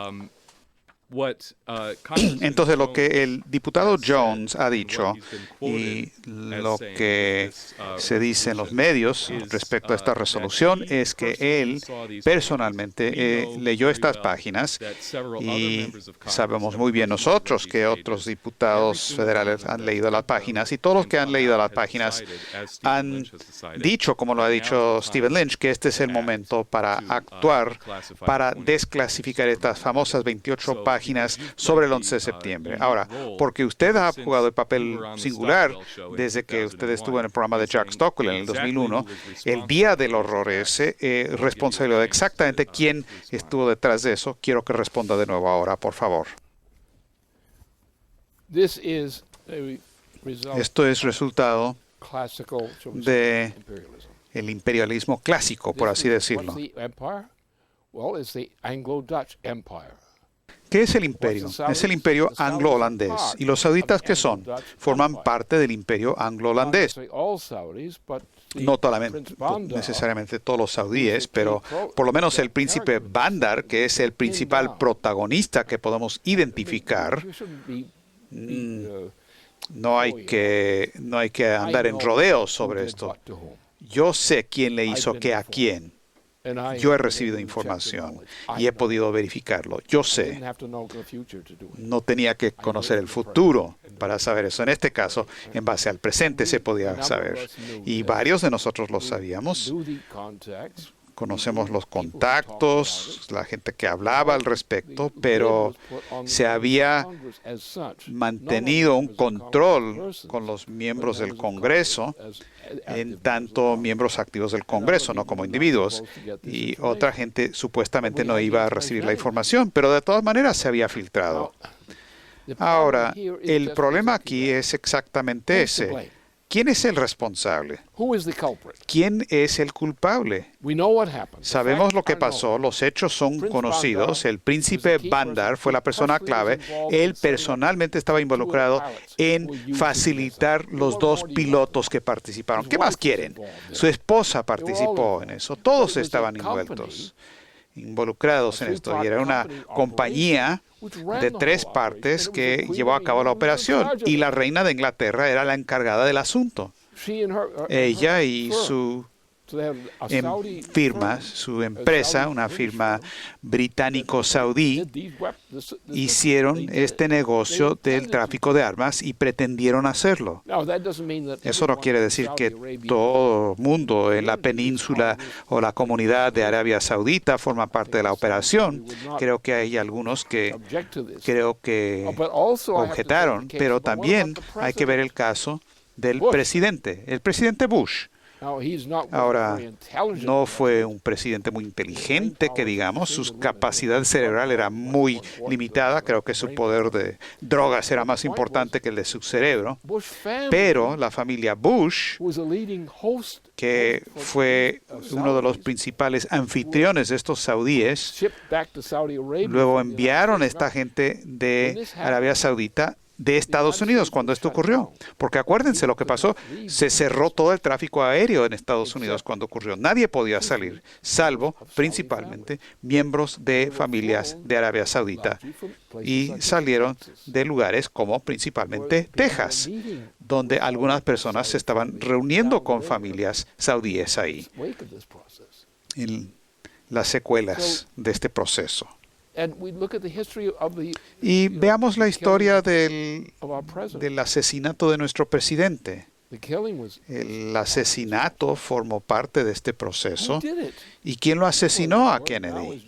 Entonces, lo que el diputado Jones ha dicho y lo que se dice en los medios respecto a esta resolución es que él personalmente leyó estas páginas y sabemos muy bien nosotros que otros diputados federales han leído las páginas y todos los que han leído las páginas han dicho, como lo ha dicho Stephen Lynch, que este es el momento para actuar, para desclasificar estas famosas 28 páginas sobre el 11 de septiembre. Ahora, porque usted ha jugado el papel singular desde que usted estuvo en el programa de Jack Stockwell en el 2001, el día del horror ese, responsabilidad de exactamente quién estuvo detrás de eso, quiero que responda de nuevo ahora, por favor. Esto es resultado de el imperialismo clásico, por así decirlo. ¿Qué es el imperio? Es el imperio anglo-holandés. ¿Y los sauditas qué son? Forman parte del imperio anglo-holandés. No necesariamente todos los saudíes, pero por lo menos el príncipe Bandar, que es el principal protagonista que podemos identificar. No hay que andar en rodeos sobre esto. Yo sé quién le hizo qué a quién. Yo he recibido información y he podido verificarlo. Yo sé. No tenía que conocer el futuro para saber eso. En este caso, en base al presente se podía saber. Y varios de nosotros lo sabíamos. Conocemos los contactos, la gente que hablaba al respecto, pero se había mantenido un control con los miembros del Congreso, en tanto miembros activos del Congreso, no como individuos. Y otra gente supuestamente no iba a recibir la información, pero de todas maneras se había filtrado. Ahora, el problema aquí es exactamente ese. ¿Quién es el responsable? ¿Quién es el culpable? Sabemos lo que pasó, los hechos son conocidos. El príncipe Bandar fue la persona clave. Él personalmente estaba involucrado en facilitar los dos pilotos que participaron. ¿Qué más quieren? Su esposa participó en eso. Todos estaban involucrados en esto. Y era una compañía de 3 partes que llevó a cabo la operación. Y la reina de Inglaterra era la encargada del asunto. Ella y su firma, su empresa, una firma británico-saudí, hicieron este negocio del tráfico de armas y pretendieron hacerlo. Eso no quiere decir que todo el mundo en la península o la comunidad de Arabia Saudita forma parte de la operación. Creo que hay algunos que objetaron, pero también hay que ver el caso del presidente, el presidente Bush. Ahora, no fue un presidente muy inteligente, que digamos, su capacidad cerebral era muy limitada, creo que su poder de drogas era más importante que el de su cerebro, pero la familia Bush, que fue uno de los principales anfitriones de estos saudíes, luego enviaron a esta gente de Arabia Saudita de Estados Unidos cuando esto ocurrió. Porque acuérdense lo que pasó, se cerró todo el tráfico aéreo en Estados Unidos cuando ocurrió. Nadie podía salir, salvo principalmente miembros de familias de Arabia Saudita. Y salieron de lugares como principalmente Texas, donde algunas personas se estaban reuniendo con familias saudíes ahí. En las secuelas de este proceso. Y veamos la historia del asesinato de nuestro presidente. El asesinato formó parte de este proceso. ¿Y quién lo asesinó a Kennedy?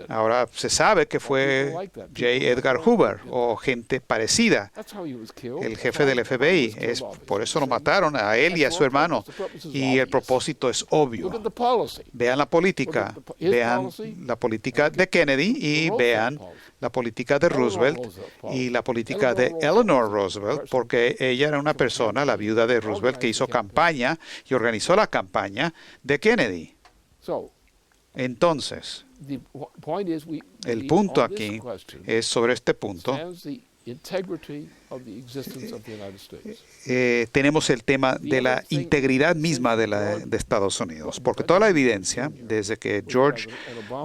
Ahora se sabe que fue J. Edgar Hoover o gente parecida, el jefe del FBI. Por eso lo mataron a él y a su hermano. Y el propósito es obvio. Vean la política. Vean la política de Kennedy y vean la política de Roosevelt y la política de Eleanor Roosevelt, porque ella era una persona, la viuda de Roosevelt, que hizo campaña y organizó la campaña de Kennedy. Entonces, el punto aquí es sobre este punto. Tenemos el tema de la integridad misma de Estados Unidos, porque toda la evidencia, desde que George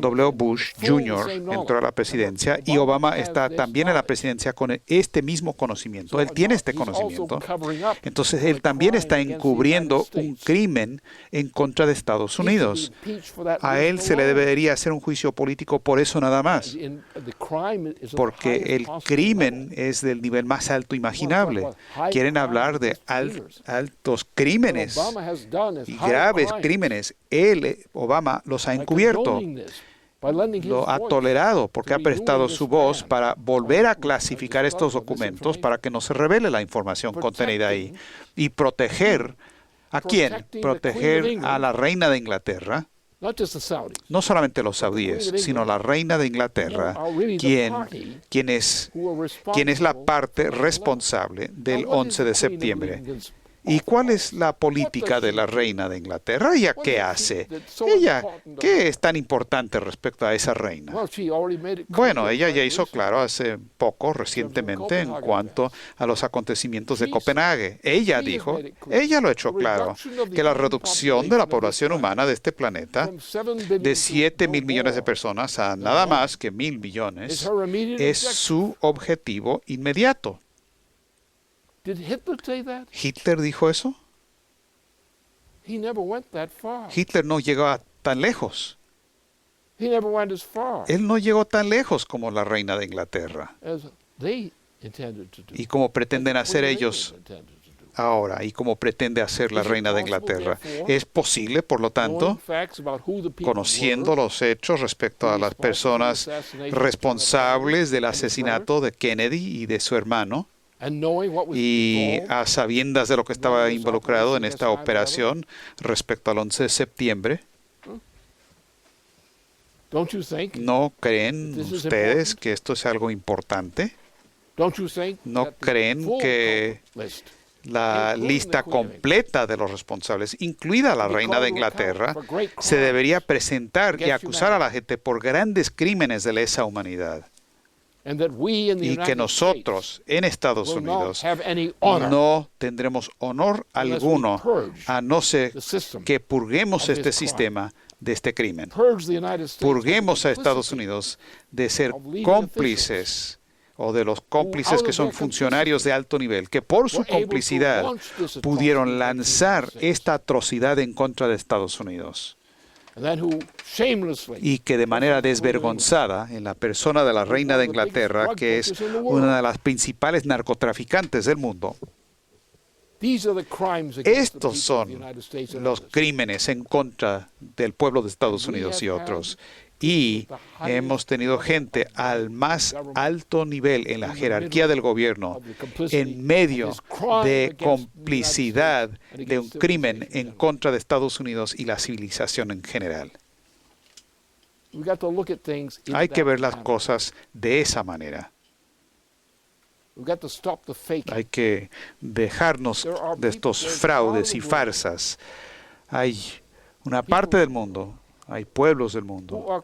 W. Bush Jr. entró a la presidencia y Obama está también en la presidencia con este mismo conocimiento, él tiene este conocimiento, entonces él también está encubriendo un crimen en contra de Estados Unidos. A él se le debería hacer un juicio político por eso nada más, porque el crimen es del nivel más alto imaginable. Quieren hablar de altos crímenes y graves crímenes. Obama, los ha encubierto, lo ha tolerado porque ha prestado su voz para volver a clasificar estos documentos para que no se revele la información contenida ahí. Y proteger, ¿a quién? Proteger a la reina de Inglaterra. No solamente los saudíes, sino la reina de Inglaterra, quien es la parte responsable del 11 de septiembre. ¿Y cuál es la política de la reina de Inglaterra? ¿Ella qué hace? ¿Qué es tan importante respecto a esa reina? Bueno, ella ya hizo claro hace poco, recientemente, en cuanto a los acontecimientos de Copenhague. Ella dijo, ella lo ha hecho claro, que la reducción de la población humana de este planeta de 7.000 millones de personas a nada más que 1.000 millones es su objetivo inmediato. ¿Hitler dijo eso? Hitler no llegó tan lejos. Él no llegó tan lejos como la reina de Inglaterra. Y como pretenden hacer ellos ahora, y como pretende hacer la reina de Inglaterra. Es posible, por lo tanto, conociendo los hechos respecto a las personas responsables del asesinato de Kennedy y de su hermano, y a sabiendas de lo que estaba involucrado en esta operación respecto al 11 de septiembre, ¿no creen ustedes que esto es algo importante? ¿No creen que la lista completa de los responsables, incluida la reina de Inglaterra, se debería presentar y acusar a la gente por grandes crímenes de lesa humanidad? Y que nosotros en Estados Unidos no tendremos honor alguno a no ser que purguemos este sistema de este crimen. Purguemos a Estados Unidos de ser cómplices o de los cómplices que son funcionarios de alto nivel, que por su complicidad pudieron lanzar esta atrocidad en contra de Estados Unidos. Y que de manera desvergonzada, en la persona de la reina de Inglaterra, que es una de las principales narcotraficantes del mundo, estos son los crímenes en contra del pueblo de Estados Unidos y otros. Y hemos tenido gente al más alto nivel en la jerarquía del gobierno, en medio de complicidad de un crimen en contra de Estados Unidos y la civilización en general. Hay que ver las cosas de esa manera. Hay que dejarnos de estos fraudes y farsas. Hay una parte del mundo, hay pueblos del mundo,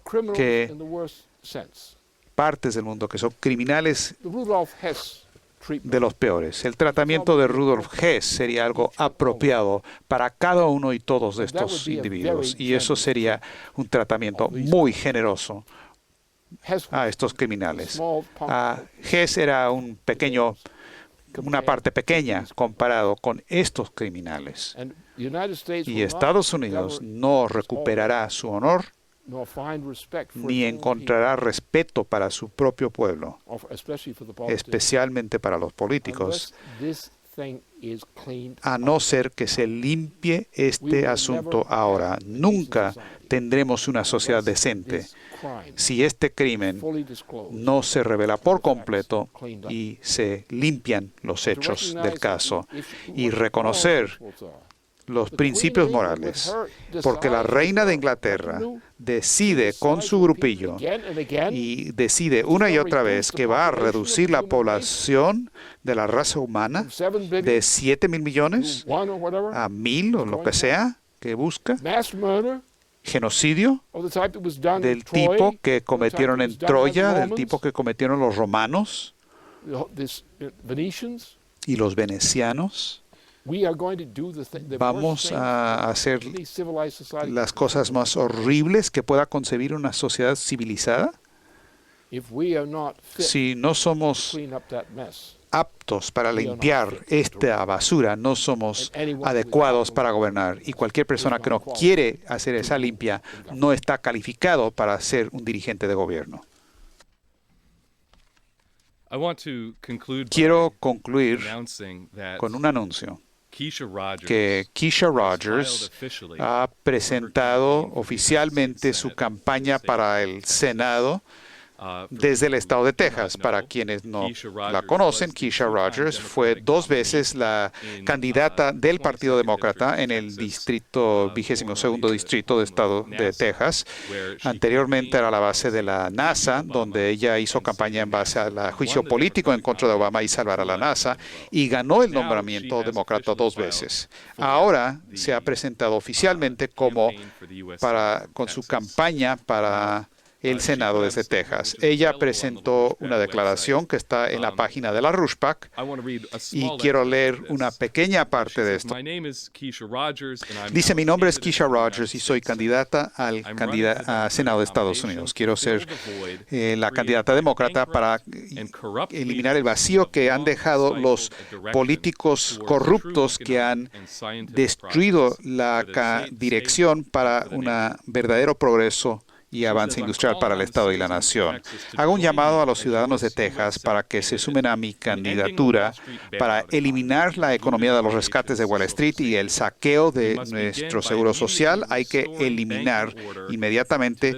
partes del mundo que son criminales de los peores. El tratamiento de Rudolf Hess sería algo apropiado para cada uno y todos de estos individuos. Y eso sería un tratamiento muy generoso a estos criminales. Hess era una parte pequeña comparado con estos criminales. Y Estados Unidos no recuperará su honor ni encontrará respeto para su propio pueblo, especialmente para los políticos, a no ser que se limpie este asunto ahora. Nunca tendremos una sociedad decente si este crimen no se revela por completo y se limpian los hechos del caso y reconocer los principios morales, porque la reina de Inglaterra decide con su grupillo y decide una y otra vez que va a reducir la población de la raza humana de 7.000 millones a 1.000 o lo que sea que busca. Genocidio del tipo que cometieron en Troya, del tipo que cometieron los romanos y los venecianos. Vamos a hacer las cosas más horribles que pueda concebir una sociedad civilizada si no somos aptos para limpiar esta basura, no somos adecuados para gobernar. Y cualquier persona que no quiere hacer esa limpia no está calificado para ser un dirigente de gobierno. Quiero concluir con un anuncio que Keisha Rogers ha presentado oficialmente su campaña para el Senado desde el estado de Texas. Para quienes no la conocen, Keisha Rogers fue 2 veces la candidata del Partido Demócrata en el distrito 22º distrito de estado de Texas. Anteriormente era la base de la NASA, donde ella hizo campaña en base al juicio político en contra de Obama y salvar a la NASA, y ganó el nombramiento demócrata 2 veces. Ahora se ha presentado oficialmente con su campaña para el Senado desde Texas. Ella presentó una declaración que está en la página de la Rushpack y quiero leer una pequeña parte de esto. Dice: mi nombre es Keisha Rogers y soy candidata al Senado de Estados Unidos. Quiero ser la candidata demócrata para eliminar el vacío que han dejado los políticos corruptos que han destruido la dirección para un verdadero progreso y avance industrial para el Estado y la nación. Hago un llamado a los ciudadanos de Texas para que se sumen a mi candidatura para eliminar la economía de los rescates de Wall Street y el saqueo de nuestro seguro social. Hay que eliminar inmediatamente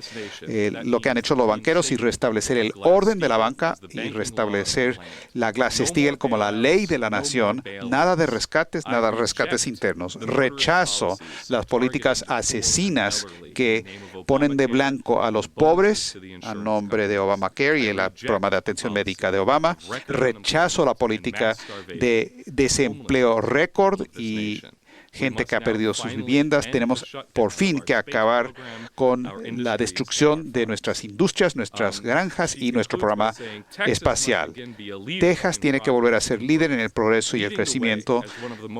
lo que han hecho los banqueros y restablecer el orden de la banca y restablecer la Glass-Steagall como la ley de la nación. Nada de rescates, nada de rescates internos. Rechazo las políticas asesinas que ponen de blanco a los pobres a nombre de Obamacare y el programa de atención médica de Obama. Rechazo la política de desempleo récord y gente que ha perdido sus viviendas. Tenemos por fin que acabar con la destrucción de nuestras industrias, nuestras granjas y nuestro programa espacial. Texas tiene que volver a ser líder en el progreso y el crecimiento,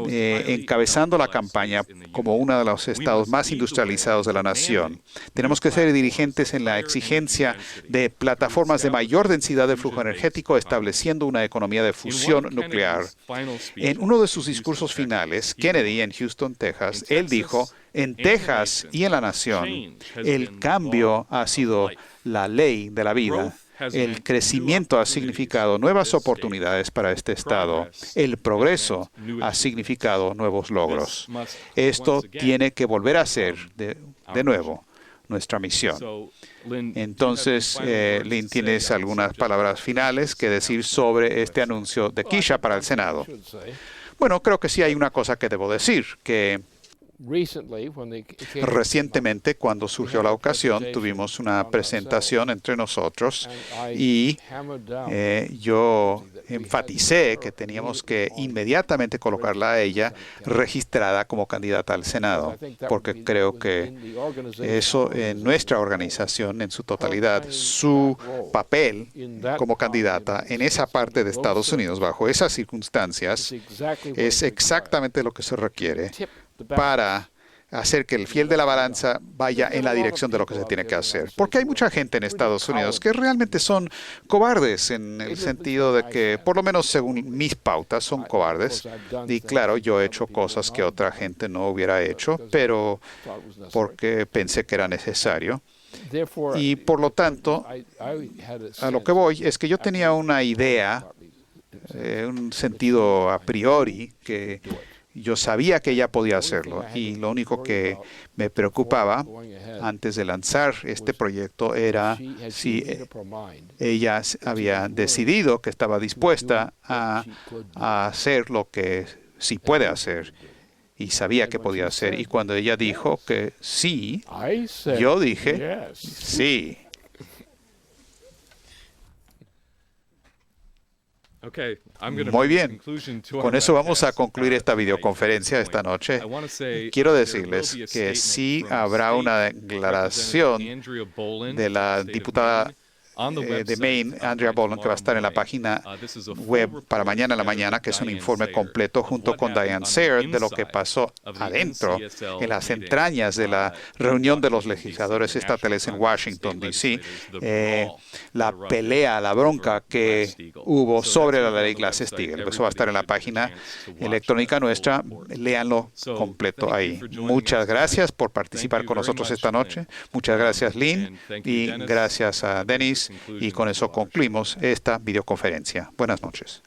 encabezando la campaña como uno de los estados más industrializados de la nación. Tenemos que ser dirigentes en la exigencia de plataformas de mayor densidad de flujo energético, estableciendo una economía de fusión nuclear. En uno de sus discursos finales, Kennedy, en Houston, Texas, él dijo: en Texas y en la nación, el cambio ha sido la ley de la vida. El crecimiento ha significado nuevas oportunidades para este estado. El progreso ha significado nuevos logros. Esto tiene que volver a ser de nuevo nuestra misión. Entonces, Lynn, ¿tienes algunas palabras finales que decir sobre este anuncio de Keisha para el Senado? Bueno, creo que sí hay una cosa que debo decir, que recientemente, cuando surgió la ocasión, tuvimos una presentación entre nosotros y yo enfaticé que teníamos que inmediatamente colocarla a ella registrada como candidata al Senado, porque creo que eso en nuestra organización en su totalidad, su papel como candidata en esa parte de Estados Unidos, bajo esas circunstancias, es exactamente lo que se requiere para hacer que el fiel de la balanza vaya en la dirección de lo que se tiene que hacer. Porque hay mucha gente en Estados Unidos que realmente son cobardes, en el sentido de que, por lo menos según mis pautas, son cobardes. Y claro, yo he hecho cosas que otra gente no hubiera hecho, pero porque pensé que era necesario. Y por lo tanto, a lo que voy es que yo tenía una idea un sentido a priori que yo sabía que ella podía hacerlo, y lo único que me preocupaba antes de lanzar este proyecto era si ella había decidido que estaba dispuesta a hacer lo que sí puede hacer y sabía que podía hacer. Y cuando ella dijo que sí, yo dije sí. Muy bien. Con eso vamos a concluir esta videoconferencia esta noche. Quiero decirles que sí habrá una declaración de la diputada de Maine, Andrea Boland, que va a estar en la página web para mañana en la mañana, que es un informe completo junto con Diane Sayre de lo que pasó adentro, en las entrañas de la reunión de los legisladores estatales en Washington, D.C., la pelea, la bronca que hubo sobre la ley Glass-Steagall. Eso va a estar en la página electrónica nuestra. Léanlo completo ahí. Muchas gracias por participar con nosotros esta noche. Muchas gracias, Lynn, y gracias a Dennis. Y con eso concluimos esta videoconferencia. Buenas noches.